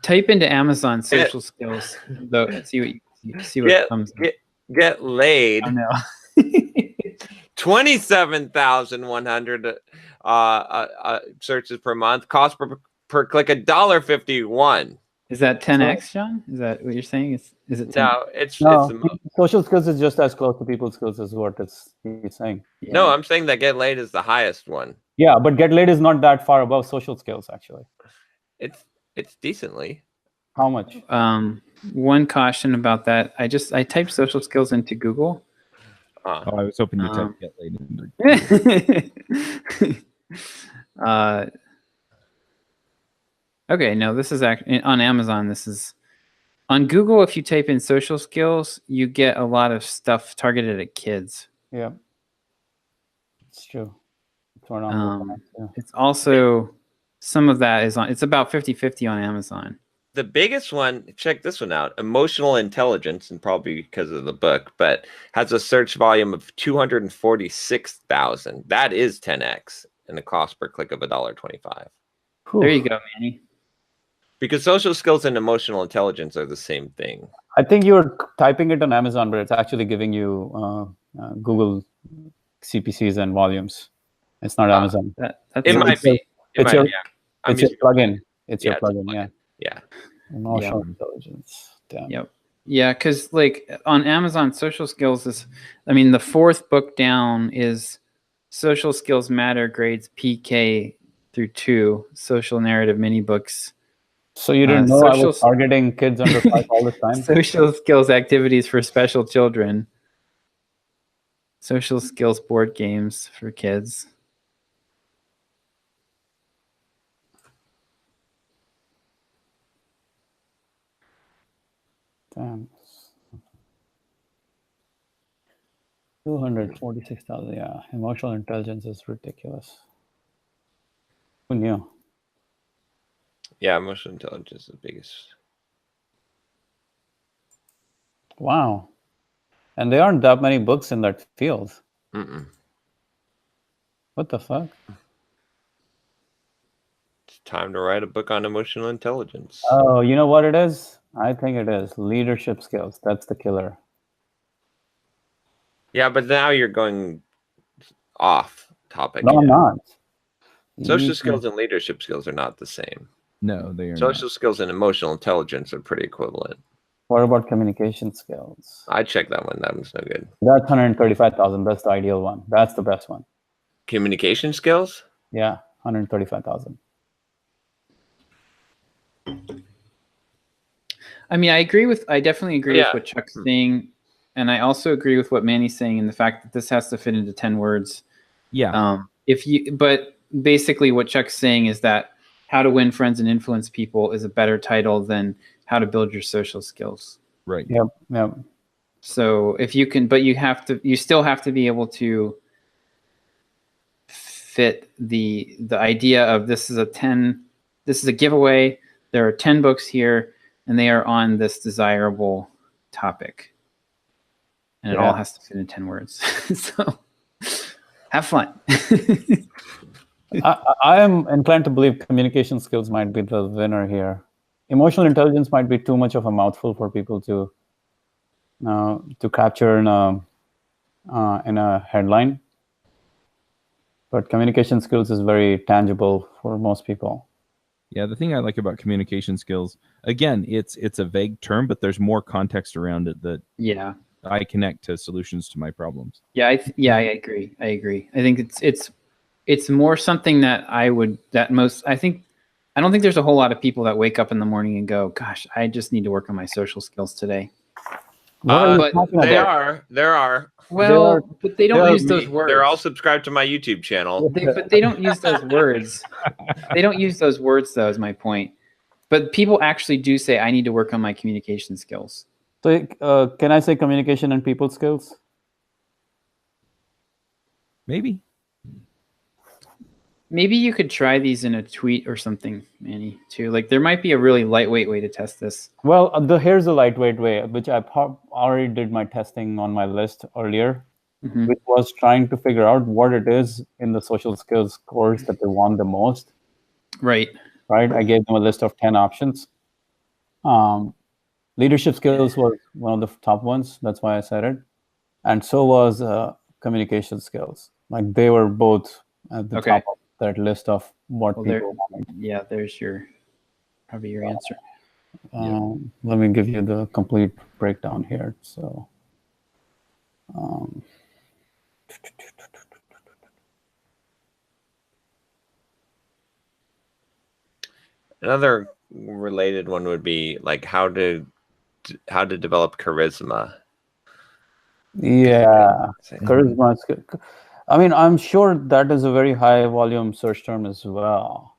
Type into Amazon social skills though, see what comes. Get laid. Oh, no. 27,100 searches per month, cost per click $1.51. Is that 10x, John? Is that what you're saying? Is it 10? No, it's social skills is just as close to people skills as what he's saying. Yeah. No, I'm saying that get laid is the highest one. Yeah, but get laid is not that far above social skills actually. It's decently. How much? One caution about that. I typed social skills into Google. I was hoping you typed get laid in. Okay, no, this is actually on Amazon. This is on Google. If you type in social skills, you get a lot of stuff targeted at kids. Yeah, it's true. It's also some of that is on. It's about 50-50 on Amazon. The biggest one, check this one out, emotional intelligence, and probably because of the book, but has a search volume of 246,000. That is 10x, and the cost per click of $1.25. There you go, Manny. Because social skills and emotional intelligence are the same thing. I think you're typing it on Amazon, but it's actually giving you Google CPCs and volumes. It's not Amazon. It might be. It's your plugin. It's your plugin. Yeah. Yeah. Emotional intelligence. Damn. Yep. Yeah, because like on Amazon, social skills is, I mean, the 4th book down is Social Skills Matter grades PK through 2, social narrative mini books. So you didn't know I was targeting kids under 5 all the time? Social skills activities for special children. Social skills board games for kids. Damn. 246,000. Yeah, emotional intelligence is ridiculous. Who knew? Yeah, emotional intelligence is the biggest. Wow. And there aren't that many books in that field. Mm-mm. What the fuck? It's time to write a book on emotional intelligence. Oh, you know what it is? I think it is leadership skills. That's the killer. Yeah, but now you're going off topic. No, I'm not. Social skills and leadership skills are not the same. No, they are Social skills and emotional intelligence are pretty equivalent. What about communication skills? I checked that one. That one's no good. That's 135,000. That's the ideal one. That's the best one. Communication skills? Yeah, 135,000. I mean, I definitely agree with what Chuck's saying. And I also agree with what Manny's saying in the fact that this has to fit into 10 words. Yeah. But basically what Chuck's saying is that How to Win Friends and Influence People is a better title than How to Build Your Social Skills. Right. Yep. So if you can, but you still have to be able to fit the idea of this is a giveaway. There are 10 books here and they are on this desirable topic. And it all has to fit in 10 words. So have fun. I am inclined to believe communication skills might be the winner here. Emotional intelligence might be too much of a mouthful for people to capture in a headline. But communication skills is very tangible for most people. Yeah, the thing I like about communication skills, again, it's a vague term, but there's more context around it that I connect to solutions to my problems. Yeah, I agree. I think it's more something that I don't think there's a whole lot of people that wake up in the morning and go, "Gosh, I just need to work on my social skills today." What are you But talking There about? are. Well, but they don't use those words. They're all subscribed to my YouTube channel. But they don't use those words. They don't use those words, though, is my point. But people actually do say, I need to work on my communication skills. So can I say communication and people skills? Maybe. Maybe you could try these in a tweet or something, Manny, too. Like, there might be a really lightweight way to test this. Well, here's a lightweight way, which I already did my testing on my list earlier, which was trying to figure out what it is in the social skills course that they want the most. Right. Right. I gave them a list of 10 options. Leadership skills was one of the top ones. That's why I said it. And so was communication skills. Like, they were both at the top of that list of what people wanted. Yeah, there's probably your answer. Let me give you the complete breakdown here. So, another related one would be like how to develop charisma. Yeah, charisma. I mean, I'm sure that is a very high volume search term as well.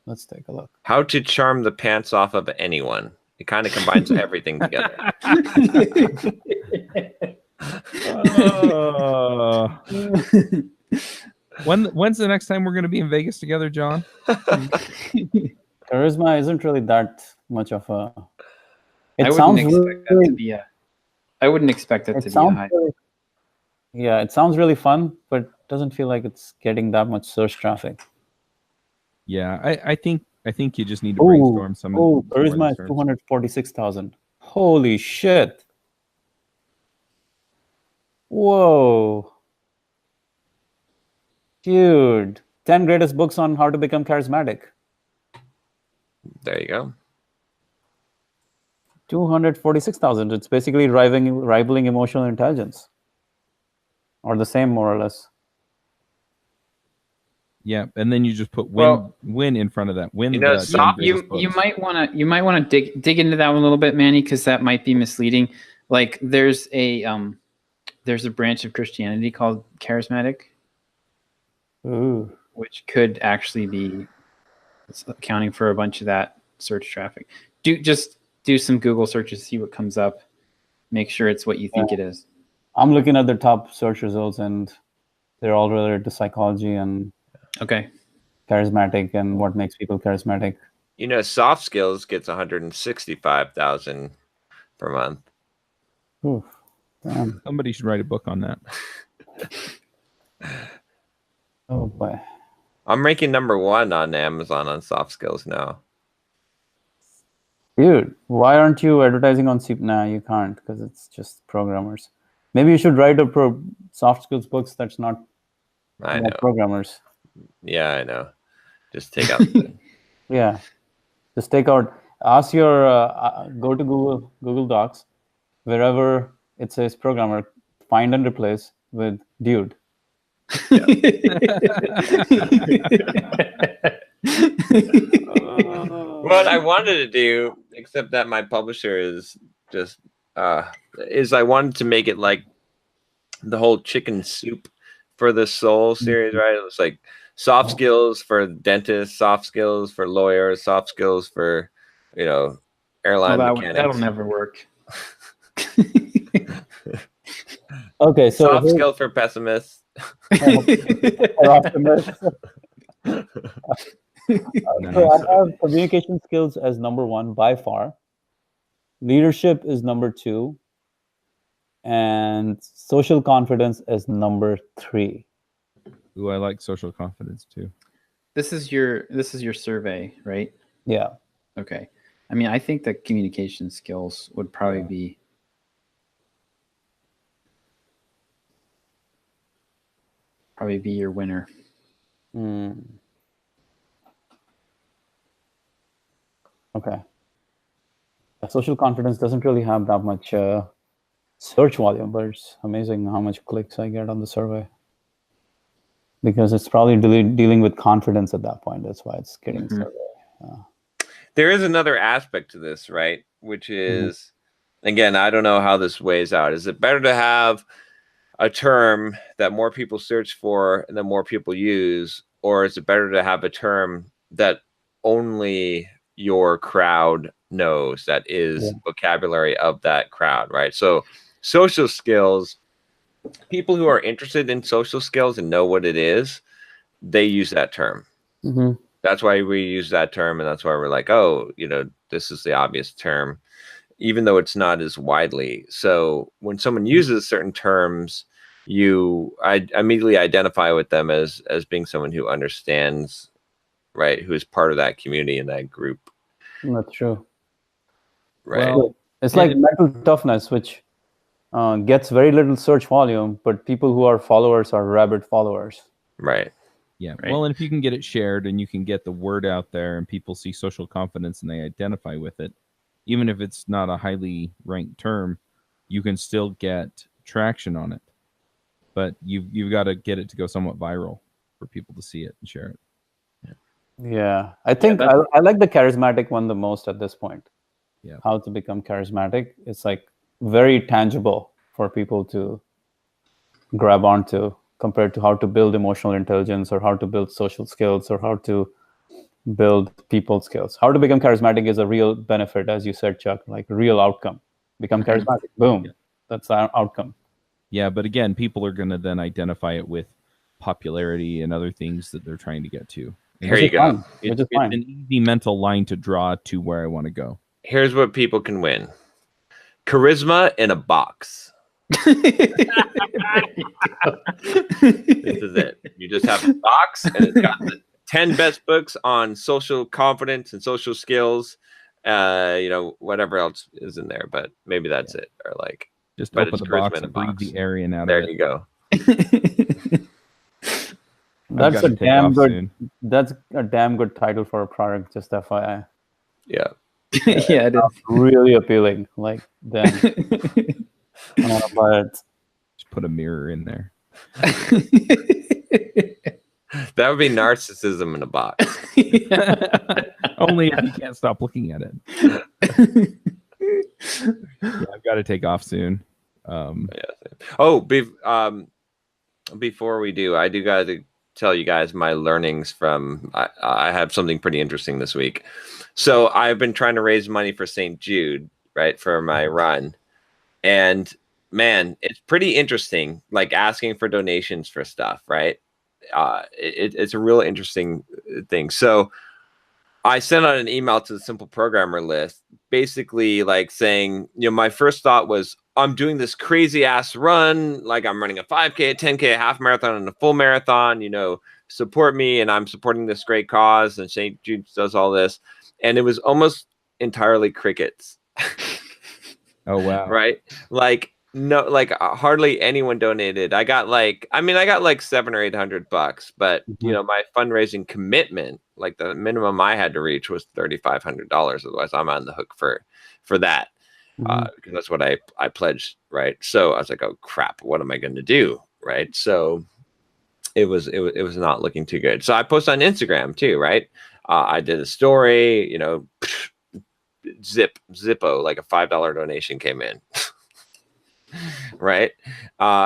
Let's take a look. How to charm the pants off of anyone. It kind of combines everything together. When's the next time we're going to be in Vegas together, John? Charisma isn't really that much of a. I wouldn't expect that to be a. I wouldn't expect that to be a high. Yeah, it sounds really fun, but doesn't feel like it's getting that much search traffic. Yeah, I think you just need to brainstorm some. Oh, charisma is 246,000. Holy shit! Whoa, dude! 10 greatest books on how to become charismatic. There you go. 246,000. It's basically rivaling emotional intelligence, or the same, more or less. Yeah, and then you just put win in front of that. Win. You know, you might want to dig into that one a little bit, Manny, because that might be misleading. Like, there's a branch of Christianity called charismatic, which could actually be accounting for a bunch of that search traffic. Do some Google searches, see what comes up. Make sure it's what you think it is. I'm looking at the top search results, and they're all related to psychology and charismatic and what makes people charismatic. You know, soft skills gets 165,000 per month. Oof, damn. Somebody should write a book on that. Oh boy. I'm ranking #1 on Amazon on soft skills now. Dude, why aren't you advertising on Nah, you can't, because it's just programmers. Maybe you should write a soft skills books that's not programmers. Yeah, I know. Just take out yeah. Just take out, ask your, go to Google Docs, wherever it says programmer, find and replace with dude. What I wanted to do, except that my publisher is just is I wanted to make it like the whole chicken soup for the soul series, right? It was like soft skills for dentists, soft skills for lawyers, soft skills for airline mechanics. That'll never work. Okay, so soft skill for pessimists. Or optimists. So I have communication skills as #1 by far. Leadership is #2, and social confidence is #3. Ooh, I like social confidence too. This is your survey, right? Yeah. Okay. I mean, I think that communication skills would probably be your winner. Okay. Social confidence doesn't really have that much search volume, but it's amazing how much clicks I get on the survey. Because it's probably dealing with confidence at that point. That's why it's getting survey. There is another aspect to this, right? Which is, again, I don't know how this weighs out. Is it better to have a term that more people search for and then more people use, or is it better to have a term that only your crowd knows, that is vocabulary of that crowd, right? So social skills, people who are interested in social skills and know what it is, they use that term. That's why we use that term, and that's why we're like, oh, you know, this is the obvious term, even though it's not as widely. So when someone uses certain terms, I immediately identify with them as being someone who understands, right, who is part of that community and that group. That's true. Right. Well, it's like mental toughness, which gets very little search volume, but people who are followers are rabid followers. Right. Yeah. Right. Well, and if you can get it shared and you can get the word out there and people see social confidence and they identify with it, even if it's not a highly ranked term, you can still get traction on it. But you've got to get it to go somewhat viral for people to see it and share it. Yeah. I think I like the charismatic one the most at this point. Yeah. How to become charismatic. It's like very tangible for people to grab onto, compared to how to build emotional intelligence or how to build social skills or how to build people skills. How to become charismatic is a real benefit, as you said, Chuck, like real outcome. Become charismatic. Boom. That's our outcome. Yeah, but again, people are going to then identify it with popularity and other things that they're trying to get to. And here you go. It's an easy mental line to draw to where I want to go. Here's what people can win. Charisma in a box. This is it. You just have a box and it's got the 10 best books on social confidence and social skills. You know, whatever else is in there, but maybe that's it. Or like, just open the box and breathe the Aryan out there of it. You go. That's a damn good. That's a damn good title for a product. Just FYI. Yeah. Yeah, it is really appealing. Like, then I want to buy it. Just put a mirror in there. That would be narcissism in a box. Only if you can't stop looking at it. Yeah, I've got to take off soon. Before we do, I do got to tell you guys my learnings from. I have something pretty interesting this week. So I've been trying to raise money for St. Jude, right, for my run, and man, it's pretty interesting. Like asking for donations for stuff, right? It's a real interesting thing. So I sent out an email to the Simple Programmer list, basically like saying, you know, my first thought was, I'm doing this crazy ass run, like I'm running a 5K, a 10K, a half marathon, and a full marathon, you know, support me, and I'm supporting this great cause, and St. Jude does all this. And it was almost entirely crickets. Oh, wow. Right? Like, no, like hardly anyone donated. I got like $700 or $800, but you know, my fundraising commitment, like the minimum I had to reach was $3,500. Otherwise, I'm on the hook for that, because that's what I pledged, right? So I was like, oh crap, what am I going to do, right? So it was not looking too good. So I posted on Instagram too, right? I did a story, you know, Zippo, like a $5 donation came in. Right.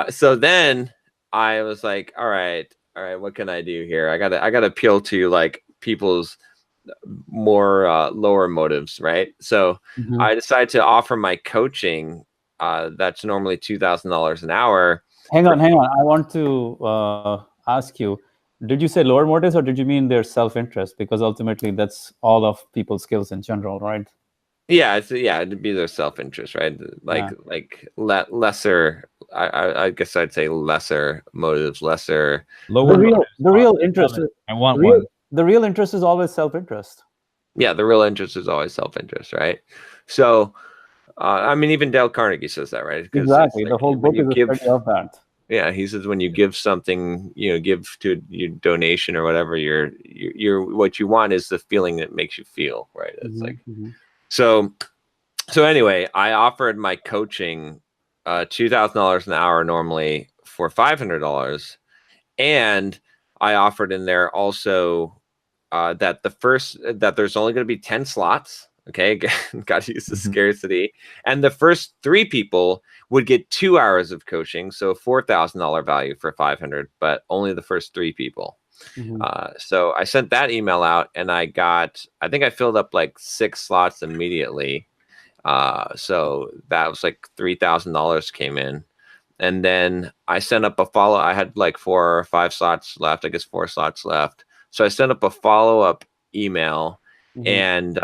So then I was like, all right, what can I do here? I gotta appeal to like people's more lower motives, right? So I decided to offer my coaching. That's normally $2,000 an hour. Hang on. I want to ask you, did you say lower motives or did you mean their self-interest? Because ultimately that's all of people's skills in general, right? Yeah, it'd be their self-interest, right? Like lesser. I guess I'd say lesser motives, lesser. Lower. The real interest. I want one. The real interest is always self-interest. Yeah, the real interest is always self-interest, right? So, I mean, even Dale Carnegie says that, right? Exactly. The whole book is a study of that. Yeah, he says when you give something, you know, give to your donation or whatever, you're what you want is the feeling that makes you feel, right? It's like. So anyway, I offered my coaching $2,000 an hour normally for $500, and I offered in there also that there's only going to be 10 slots. Okay, got to use the scarcity, and the first 3 people would get 2 hours of coaching, so $4,000 value for 500, but only the first 3 people. So I sent that email out, and I think I filled up like 6 slots immediately. So that was like $3,000 came in. And then I sent up a follow. I had like 4 or 5 slots left. I guess 4 slots left. So I sent up a follow-up email, and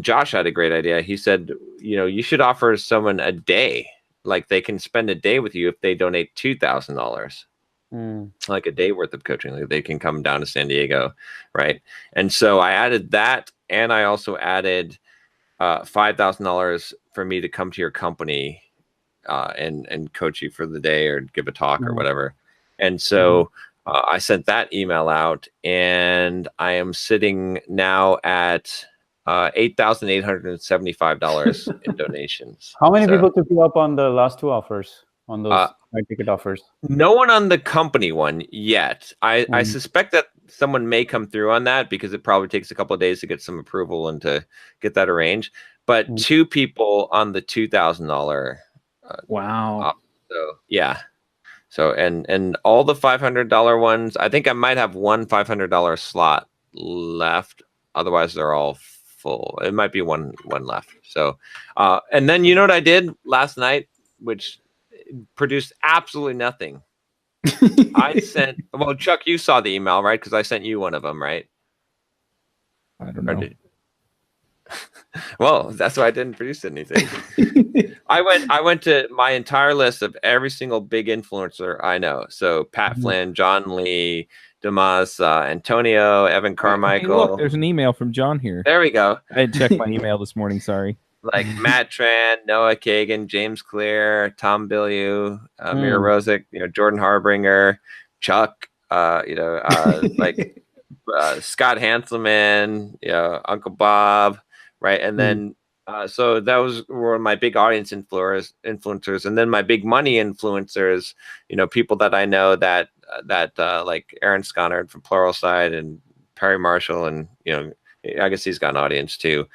Josh had a great idea. He said, you should offer someone a day, like they can spend a day with you if they donate $2,000. Like a day worth of coaching. Like they can come down to San Diego, right? And so I added that, and I also added $5,000 for me to come to your company and coach you for the day or give a talk or whatever. And so I sent that email out, and I am sitting now at $8,875 in donations. How many people took you up on the last 2 offers, on those high ticket offers? No one on the company one yet. I suspect that someone may come through on that, because it probably takes a couple of days to get some approval and to get that arranged. But 2 people on the $2,000. Wow. So yeah. So and all the $500 ones, I think I might have one $500 slot left. Otherwise, they're all full. It might be one left. So, and then you know what I did last night, which produced absolutely nothing. I sent. Well, Chuck, you saw the email, right? Because I sent you one of them, right? I don't know. Well, that's why I didn't produce anything. I went to my entire list of every single big influencer I know. So Pat Flynn, John Lee, Damas, Antonio, Evan Carmichael. Hey, look, there's an email from John here. There we go. I had checked my email this morning. Sorry. Like Matt Tran, Noah Kagan, James Clear, Tom Billieu, Mira Rosick, Jordan Harbinger, Chuck, like Scott Hanselman, Uncle Bob, right? And then so that were my big audience influencers, and then my big money influencers, people that I know that like Aaron Sconnard from Pluralsight and Perry Marshall, and I guess he's got an audience too.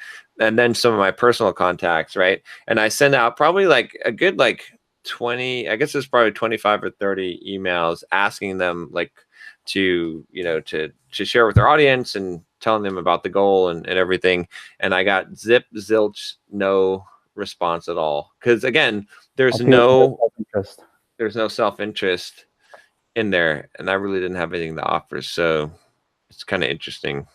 And then some of my personal contacts, right? And I send out probably like a good 20, I guess there's probably 25 or 30 emails asking them to share with their audience and telling them about the goal and everything. And I got zilch, no response at all. Because again, there's no self-interest in there, and I really didn't have anything to offer. So it's kind of interesting.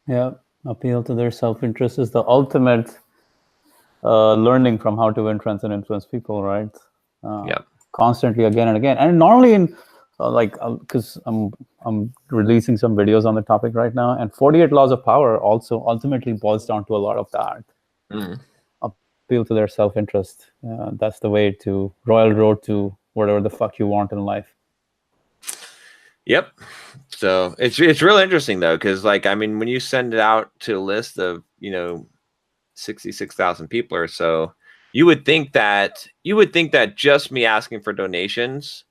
Yeah. Appeal to their self-interest is the ultimate learning from how to win, trends, and influence people, right? Constantly, again and again. And normally in because I'm releasing some videos on the topic right now, and 48 Laws of Power also ultimately boils down to a lot of that. Appeal to their self-interest. That's the way to royal road to whatever the fuck you want in life. Yep. So it's really interesting though, because when you send it out to a list of 66,000 people or so, you would think that just me asking for donations,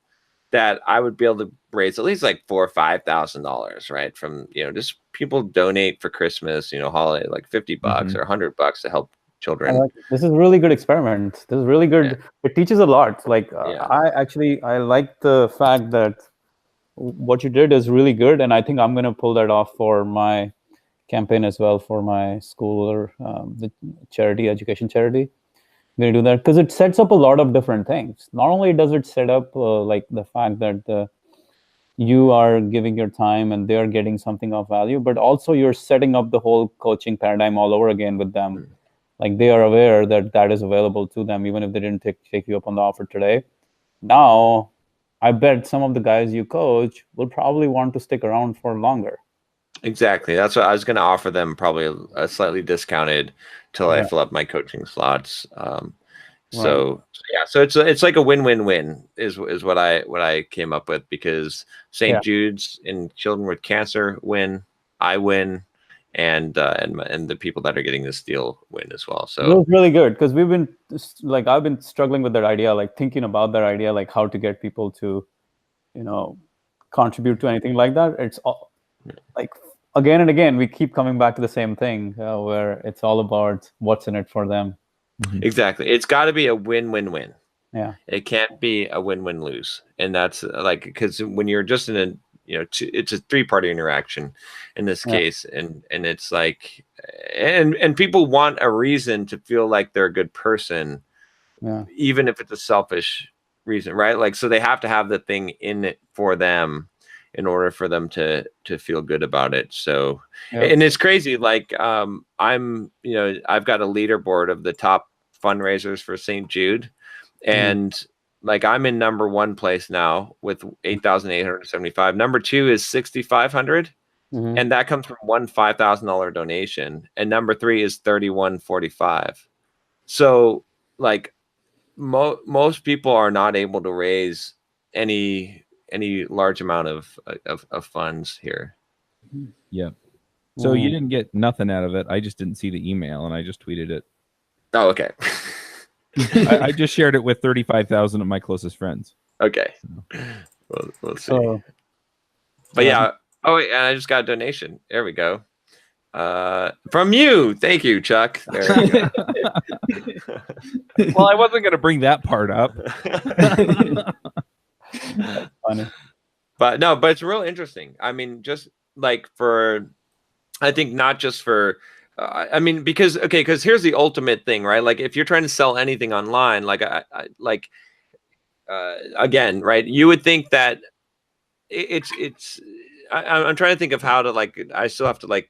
that I would be able to raise at least $4,000 or $5,000, right? From just people donate for Christmas, holiday, $50 or $100 to help children. This is a really good experiment. This is really good. Yeah. It teaches a lot. I like the fact that what you did is really good, and I think I'm going to pull that off for my campaign as well, for my school or the education charity. I'm going to do that because it sets up a lot of different things. Not only does it set up the fact that you are giving your time and they are getting something of value, but also you're setting up the whole coaching paradigm all over again with them. They are aware that is available to them, even if they didn't take you up on the offer today. Now, I bet some of the guys you coach will probably want to stick around for longer. Exactly. That's what I was going to offer them, probably a slightly discounted till I fill up my coaching slots. So it's like a win-win-win is what I came up with, because St. Jude's and children with cancer win, I win, and the people that are getting this deal win as well. It So was really good because I've been struggling with that idea, like thinking about that idea, like how to get people to, contribute to anything like that. It's all like again and again, we keep coming back to the same thing where it's all about what's in it for them. exactly, it's got to be a win-win-win. Yeah, it can't be a win-win-lose, and that's like, because when you're just in a it's a three-party interaction in this case, and it's like, and people want a reason to feel like they're a good person, even if it's a selfish reason, right? Like, so they have to have the thing in it for them in order for them to feel good about it. So and it's crazy, like I'm I've got a leaderboard of the top fundraisers for St. Jude, and like I'm in number 1 place now with 8,875. Number 2 is 6,500, and that comes from one $5,000 donation, and number 3 is 3,145. So like most people are not able to raise any large amount of funds here. Yeah. So you didn't get nothing out of it. I just didn't see the email, and I just tweeted it. Oh, okay. I just shared it with 35,000 of my closest friends. Okay. We'll see. But yeah. Oh, wait, and I just got a donation. There we go. From you. Thank you, Chuck. There you go. Well, I wasn't going to bring that part up. That's funny. But it's real interesting. I mean, just like I think not just for, because here's the ultimate thing, right? Like if you're trying to sell anything online, like again, right? You would think that I'm trying to think of how to I still have to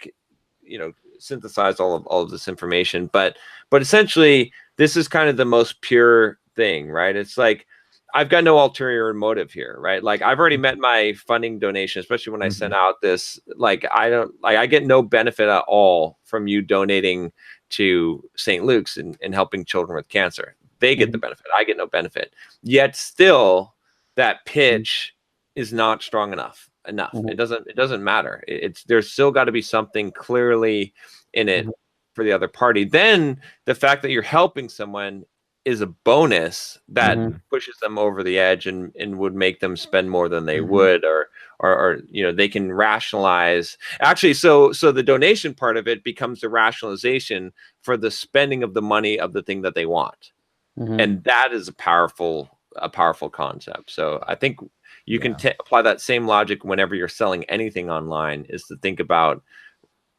synthesize all of this information, but essentially this is kind of the most pure thing, right? It's like, I've got no ulterior motive here, right? Like I've already met my funding donation, especially when I sent out this, I get no benefit at all from you donating to St. Luke's and helping children with cancer. They get the benefit. I get no benefit. Yet still that pitch is not strong enough. It doesn't matter. There's still got to be something clearly in it for the other party. Then the fact that you're helping someone is a bonus that pushes them over the edge and would make them spend more than they would, or they can rationalize. Actually, so the donation part of it becomes the rationalization for the spending of the money of the thing that they want. And that is a powerful concept. So I think you can apply that same logic whenever you're selling anything online, is to think about,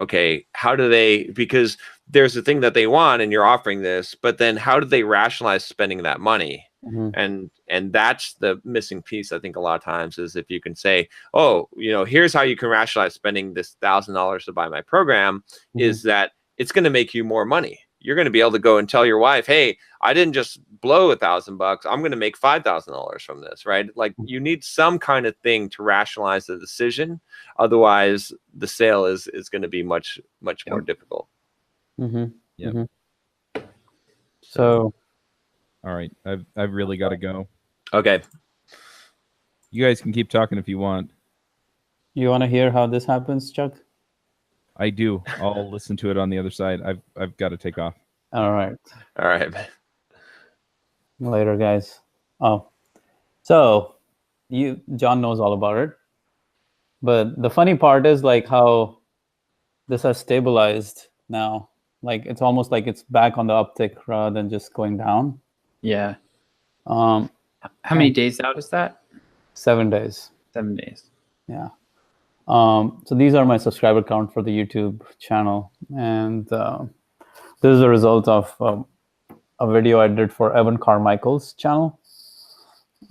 okay, how do they, because there's a thing that they want and you're offering this, but then how do they rationalize spending that money? And that's the missing piece, I think, a lot of times, is if you can say, oh, here's how you can rationalize spending this $1,000 to buy my program, is that it's going to make you more money. You're going to be able to go and tell your wife, hey, I didn't just blow $1,000. I'm going to make $5,000 from this, right? Like you need some kind of thing to rationalize the decision. Otherwise, the sale is going to be much more difficult. So, all right, I've really got to go. Okay. You guys can keep talking if you want. you want to hear how this happens, Chuck? I do. I'll listen to it on the other side. I've got to take off. All right. Later, guys. Oh, so John knows all about it, but the funny part is like how this has stabilized now. Like it's almost like it's back on the uptick rather than just going down. Yeah. How many days out is that? 7 days. 7 days. Yeah. So these are my subscriber count for the YouTube channel, and this is a result of a video I did for Evan Carmichael's channel.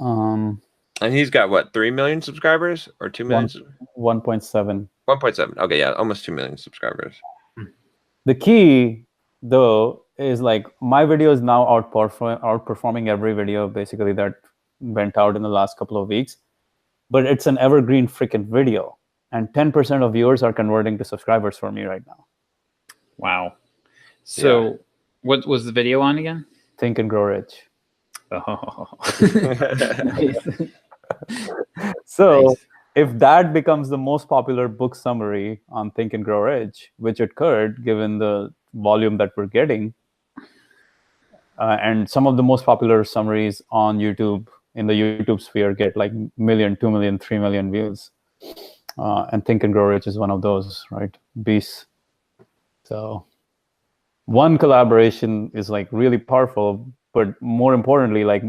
And he's got what, 3 million subscribers or 2 million? 1.7. 1.7. Okay, yeah, almost 2 million subscribers. The key, though, is like my video is now outperforming every video basically that went out in the last couple of weeks, but it's an evergreen freaking video. And 10% of viewers are converting to subscribers for me right now. Wow. So what was the video on again? Think and Grow Rich. Oh. So if that becomes the most popular book summary on Think and Grow Rich, which it could, given the volume that we're getting, and some of the most popular summaries on YouTube in the YouTube sphere get like 1 million, 2 million, 3 million views. And Think and Grow Rich is one of those, right? Beasts. So one collaboration is like really powerful, but more importantly, like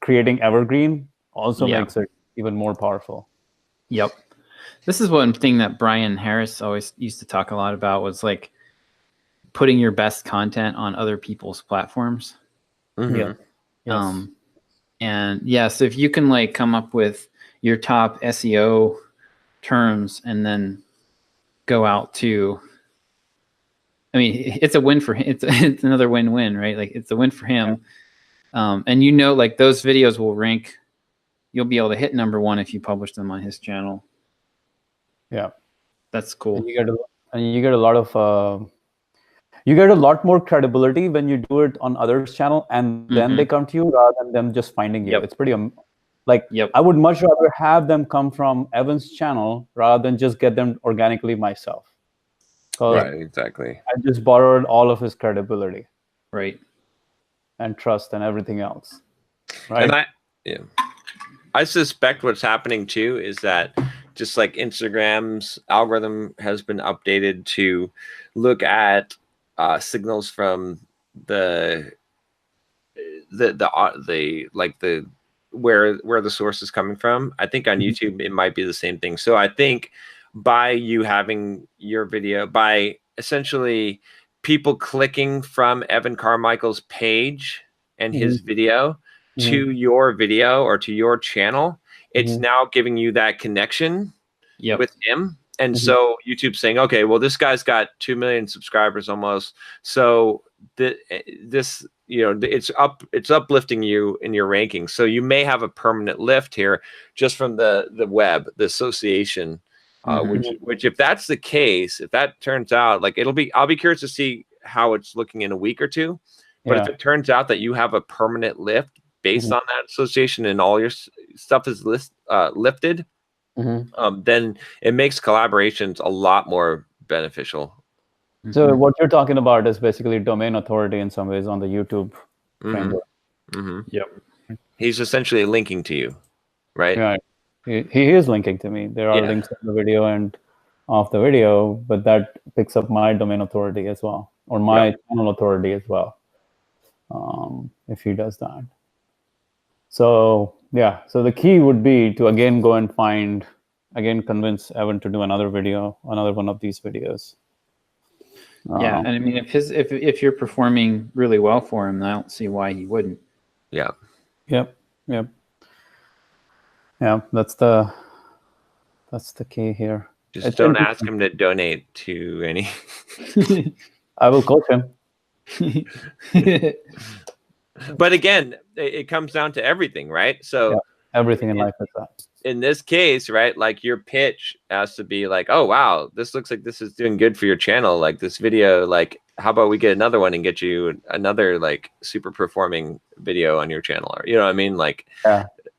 creating evergreen also makes it even more powerful. Yep. This is one thing that Brian Harris always used to talk a lot about, was like putting your best content on other people's platforms. Mm-hmm. Yeah. Yes. And yeah, so if you can like come up with your top SEO terms and then go out to, I mean, it's a win for him. It's another win-win, right? Like it's a win for him. And you know, like those videos will rank. You'll be able to hit #1 if you publish them on his channel. Yeah, that's cool. And you get a lot of you get a lot more credibility when you do it on others' channel, and then they come to you rather than them just finding you. It's pretty I would much rather have them come from Evan's channel rather than just get them organically myself. Right, exactly. I just borrowed all of his credibility, right, and trust and everything else. Right. And I suspect what's happening too is that just like Instagram's algorithm has been updated to look at signals from the where the source is coming from. I think on YouTube it might be the same thing. So I think by you having your video, by essentially people clicking from Evan Carmichael's page and his video to your video or to your channel, it's now giving you that connection with him. And so YouTube's saying, okay, well, this guy's got 2 million subscribers almost. So this, it's uplifting you in your rankings. So you may have a permanent lift here just from the web, the association, which if that's the case, if that turns out, like I'll be curious to see how it's looking in a week or two. But if it turns out that you have a permanent lift based on that association and all your stuff is lifted, then it makes collaborations a lot more beneficial. So what you're talking about is basically domain authority in some ways on the YouTube framework. Yep. He's essentially linking to you, right? Right. He is linking to me. There are links in the video and off the video, but that picks up my domain authority as well, or my channel authority as well, if he does that. So so the key would be to again go and convince Evan to do another one of these videos. And I mean, if you're performing really well for him, I don't see why he wouldn't. Yeah. Yep. Yeah, that's the key here. Just don't ask him to donate to any. I will coach him. But again, it comes down to everything, right? So everything in life is that. In this case, right, like your pitch has to be like, oh, wow, this looks like this is doing good for your channel. Like this video, like, how about we get another one and get you another like super performing video on your channel? Or, you know what I mean? Like,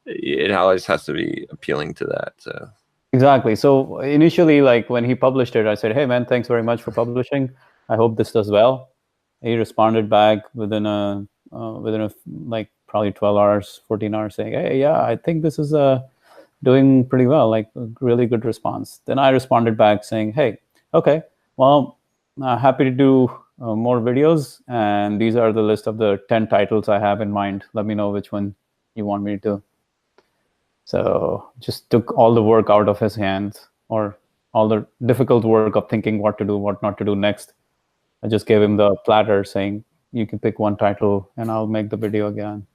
it always has to be appealing to that. So exactly. So initially, like when he published it, I said, hey, man, thanks very much for publishing. I hope this does well. He responded back within like probably 12 hours, 14 hours saying, hey, yeah, I think this is doing pretty well, like a really good response. Then I responded back saying, hey, okay, well, happy to do more videos. And these are the list of the 10 titles I have in mind. Let me know which one you want me to do. So just took all the work out of his hands, or all the difficult work of thinking what to do, what not to do next. I just gave him the platter saying, you can pick one title and I'll make the video again.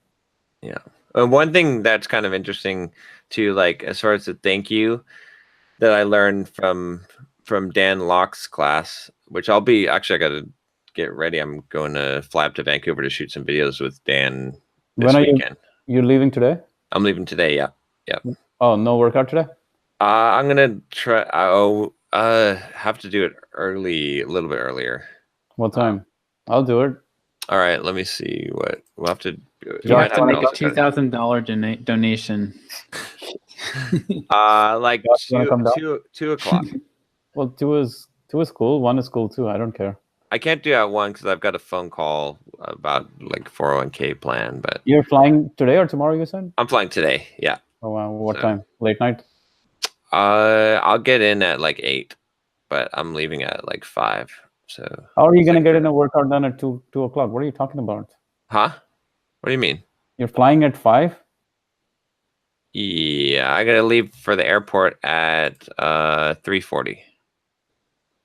Yeah. One thing that's kind of interesting too, like as far as the thank you that I learned from Dan Locke's class, which I got to get ready. I'm going to fly up to Vancouver to shoot some videos with Dan this weekend. You're leaving today? I'm leaving today. Yeah. Oh, no workout today? I'm going to try. Have to do it early, a little bit earlier. What time? I'll do it. All right. Let me see what we'll have to do. You have to make a $2,000 donation. Like Josh, you wanna come down? 2 o'clock. Well, two is cool. 1 is cool too. I don't care. I can't do at 1 because I've got a phone call about like 401k plan, but You're flying today or tomorrow, you said? I'm flying today. Yeah. Oh wow. What So- time? Late night? I'll get in at like 8, but I'm leaving at like 5. So How are you it's gonna like get in a workout done at 2 o'clock? What are you talking about? Huh? What do you mean? You're flying at 5? Yeah, I gotta leave for the airport at 3:40.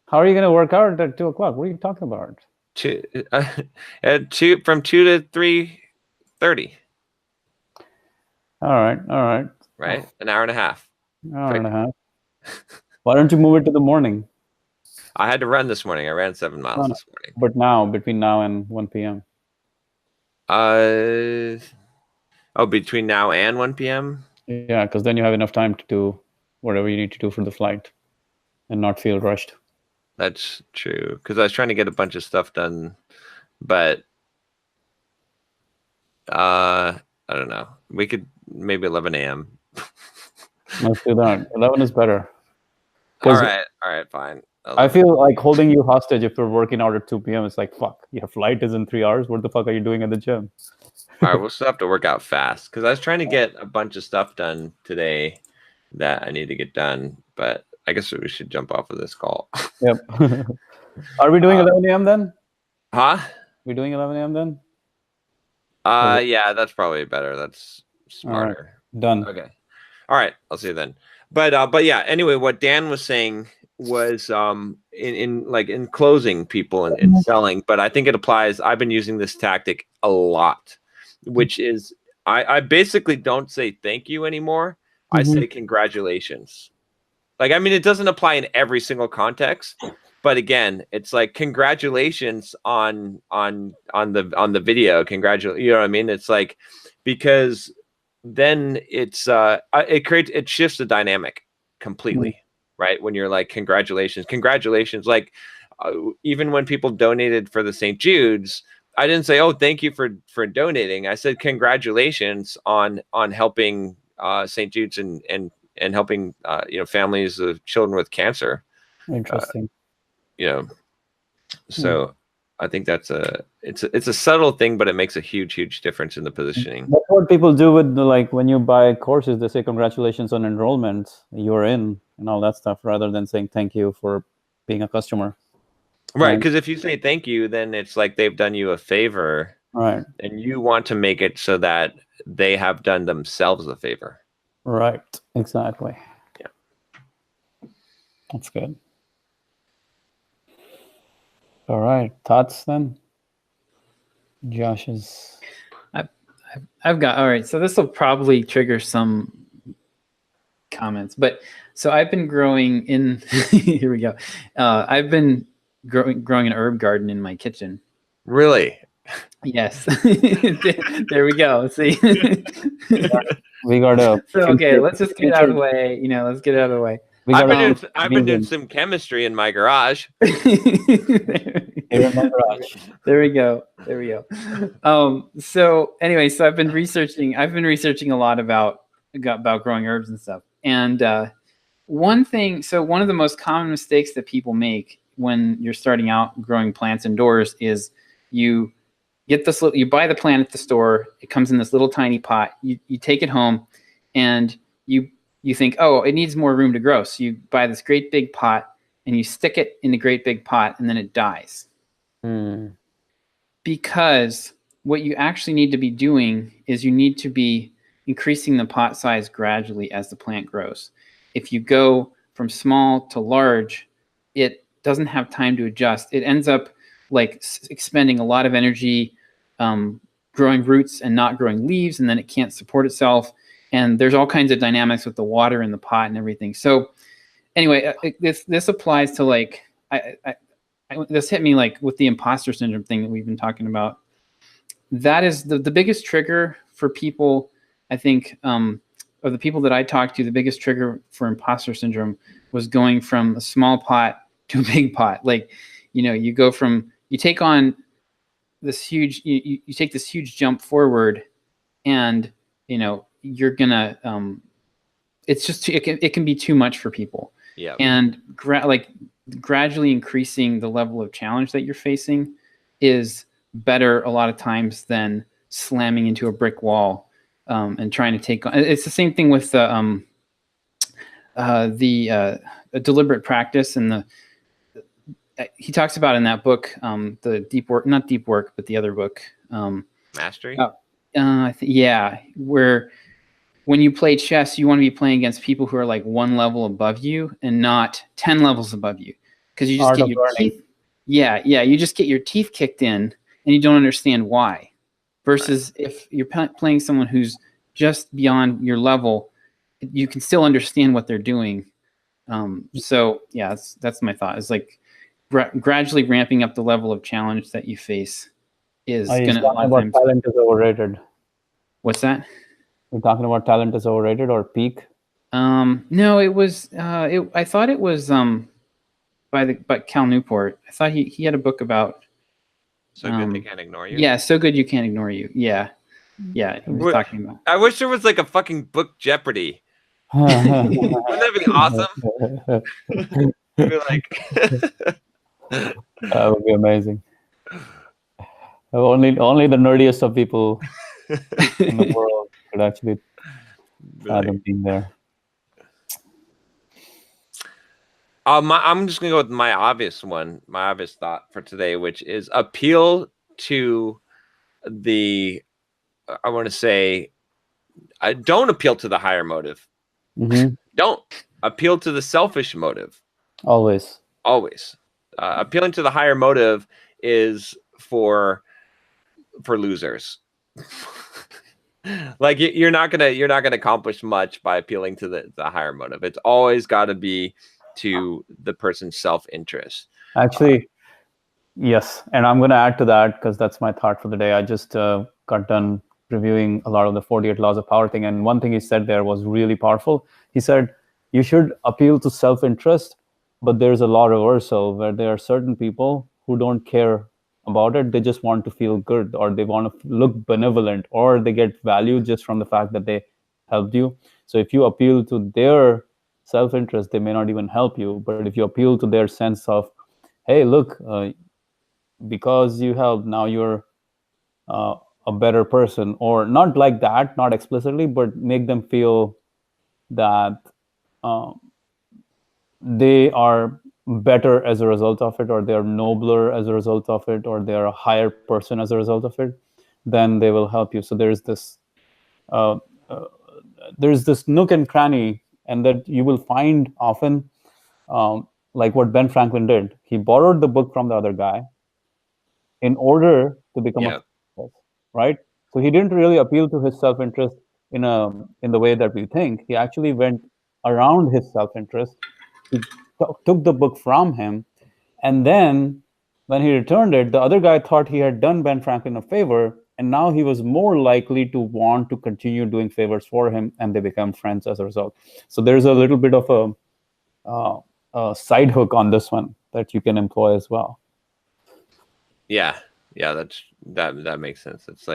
How are you gonna work out at 2 o'clock? What are you talking about? At 2 from 2 to 3:30. All right. Right? An hour and a half. Hour and a half. Why don't you move it to the morning? I had to run this morning. I ran 7 miles this morning. But now, between now and 1 p.m. Between now and 1 p.m. Yeah, because then you have enough time to do whatever you need to do for the flight and not feel rushed. That's true. Because I was trying to get a bunch of stuff done, but I don't know. We could maybe 11 a.m. Let's do that. 11 is better. All right, fine. I feel like holding you hostage if you're working out at 2 p.m. It's like, fuck, your flight is in 3 hours. What the fuck are you doing at the gym? All right, we'll still have to work out fast because I was trying to get a bunch of stuff done today that I need to get done, but I guess we should jump off of this call. Yep. Are we doing 11 a.m. then? Huh? We're doing 11 a.m. then? Yeah, that's probably better. That's smarter. Right. Done. Okay. All right, I'll see you then. But yeah, anyway, what Dan was saying was in closing people and selling, but I think it applies. I've been using this tactic a lot, which is I basically don't say thank you anymore. I say congratulations. Like, I mean, it doesn't apply in every single context, but again, it's like congratulations on the video. You know what I mean? It's like, because then it shifts the dynamic completely, right? When you're like, congratulations, like even when people donated for the St. Jude's, I didn't say, oh, thank you for donating. I said, congratulations on helping St. Jude's and helping families of children with cancer. Interesting. So I think it's a subtle thing, but it makes a huge difference in the positioning. That's what people do with when you buy courses, they say congratulations on enrollment, you're in, and all that stuff, rather than saying thank you for being a customer. Right, because if you say thank you, then it's like they've done you a favor, right? And you want to make it so that they have done themselves a favor. Right, exactly. Yeah, that's good. All right, thoughts then? Josh's. I've got, all right. So this will probably trigger some comments, but so I've been growing in. Here we go. I've been growing an herb garden in my kitchen. Really? Yes. There we go. See. We got a. So okay, let's just get out of the way. Let's get out of the way. I've been doing some chemistry in my garage. There we go. So anyway, so I've been researching a lot about growing herbs and stuff. And one of the most common mistakes that people make when you're starting out growing plants indoors is you buy the plant at the store. It comes in this little tiny pot. You take it home, and you think, oh, it needs more room to grow. So you buy this great big pot and you stick it in a great big pot, and then it dies. Because what you actually need to be doing is you need to be increasing the pot size gradually as the plant grows. If you go from small to large, it doesn't have time to adjust. It ends up like expending a lot of energy, growing roots and not growing leaves, and then it can't support itself. And there's all kinds of dynamics with the water in the pot and everything. So anyway, this applies to this hit me like with the imposter syndrome thing that we've been talking about. That is the biggest trigger for people, I think, of the people that I talked to, the biggest trigger for imposter syndrome was going from a small pot to a big pot. Like, you take on this huge, you take this huge jump forward, and, you're going to it's just it can be too much for people. Yeah. And gradually increasing the level of challenge that you're facing is better a lot of times than slamming into a brick wall and trying to take on. It's the same thing with the deliberate practice, and he talks about in that book, the deep work, not deep work, but the other book, Mastery. Where when you play chess, you want to be playing against people who are like one level above you and not 10 levels above you, because you just get your teeth. You just get your teeth kicked in, and you don't understand why. Versus if you're playing someone who's just beyond your level, you can still understand what they're doing. So yeah, that's my thought. It's like gradually ramping up the level of challenge that you face is going to. About talent is overrated. What's that? We're talking about talent is overrated or peak. No, it was. I thought it was by Cal Newport. I thought he had a book about. So good they can't ignore you. Yeah, so good you can't ignore you. Yeah. He was talking about. I wish there was like a fucking book Jeopardy. Wouldn't that be awesome? Be like, that would be amazing. Only the nerdiest of people in the world could actually fathom being there. I'm just gonna go with my obvious thought for today, which is appeal to the. I want to say, don't appeal to the higher motive. Mm-hmm. Don't appeal to the selfish motive. Always. Appealing to the higher motive is for losers. Like you're not gonna accomplish much by appealing to the higher motive. It's always got to be to the person's self-interest. Actually, yes, and I'm going to add to that because that's my thought for the day. I just got done reviewing a lot of the 48 laws of power thing, and one thing he said there was really powerful. He said you should appeal to self-interest, but there's a law reversal where there are certain people who don't care about it. They just want to feel good, or they want to look benevolent, or they get value just from the fact that they helped you. So if you appeal to their self-interest, they may not even help you. But if you appeal to their sense of, hey, look, because you helped, now you're a better person, or not like that, not explicitly, but make them feel that they are better as a result of it, or they are nobler as a result of it, or they are a higher person as a result of it, then they will help you. So there's this nook and cranny, and that you will find often, like what Ben Franklin did. He borrowed the book from the other guy in order to become a success, right? So he didn't really appeal to his self-interest in the way that we think. He actually went around his self-interest. He took the book from him, and then when he returned it, the other guy thought he had done Ben Franklin a favor, and now he was more likely to want to continue doing favors for him, and they become friends as a result. So there's a little bit of a side hook on this one that you can employ as well. Yeah, that makes sense. It's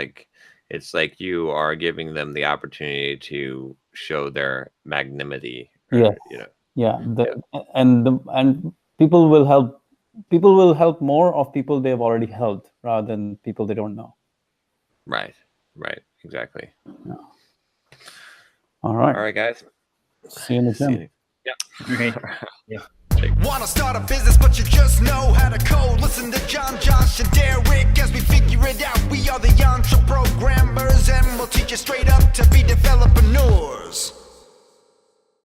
like you are giving them the opportunity to show their magnanimity. And people will help. People will help more of people they've already helped rather than people they don't know. Right, exactly. Yeah. All right, guys. See you in the gym. Okay. Wanna start a business, but you just know how to code. Listen to John, Josh, and Derek as we figure it out. We are the EntreProgrammers, and we'll teach you straight up to be developers.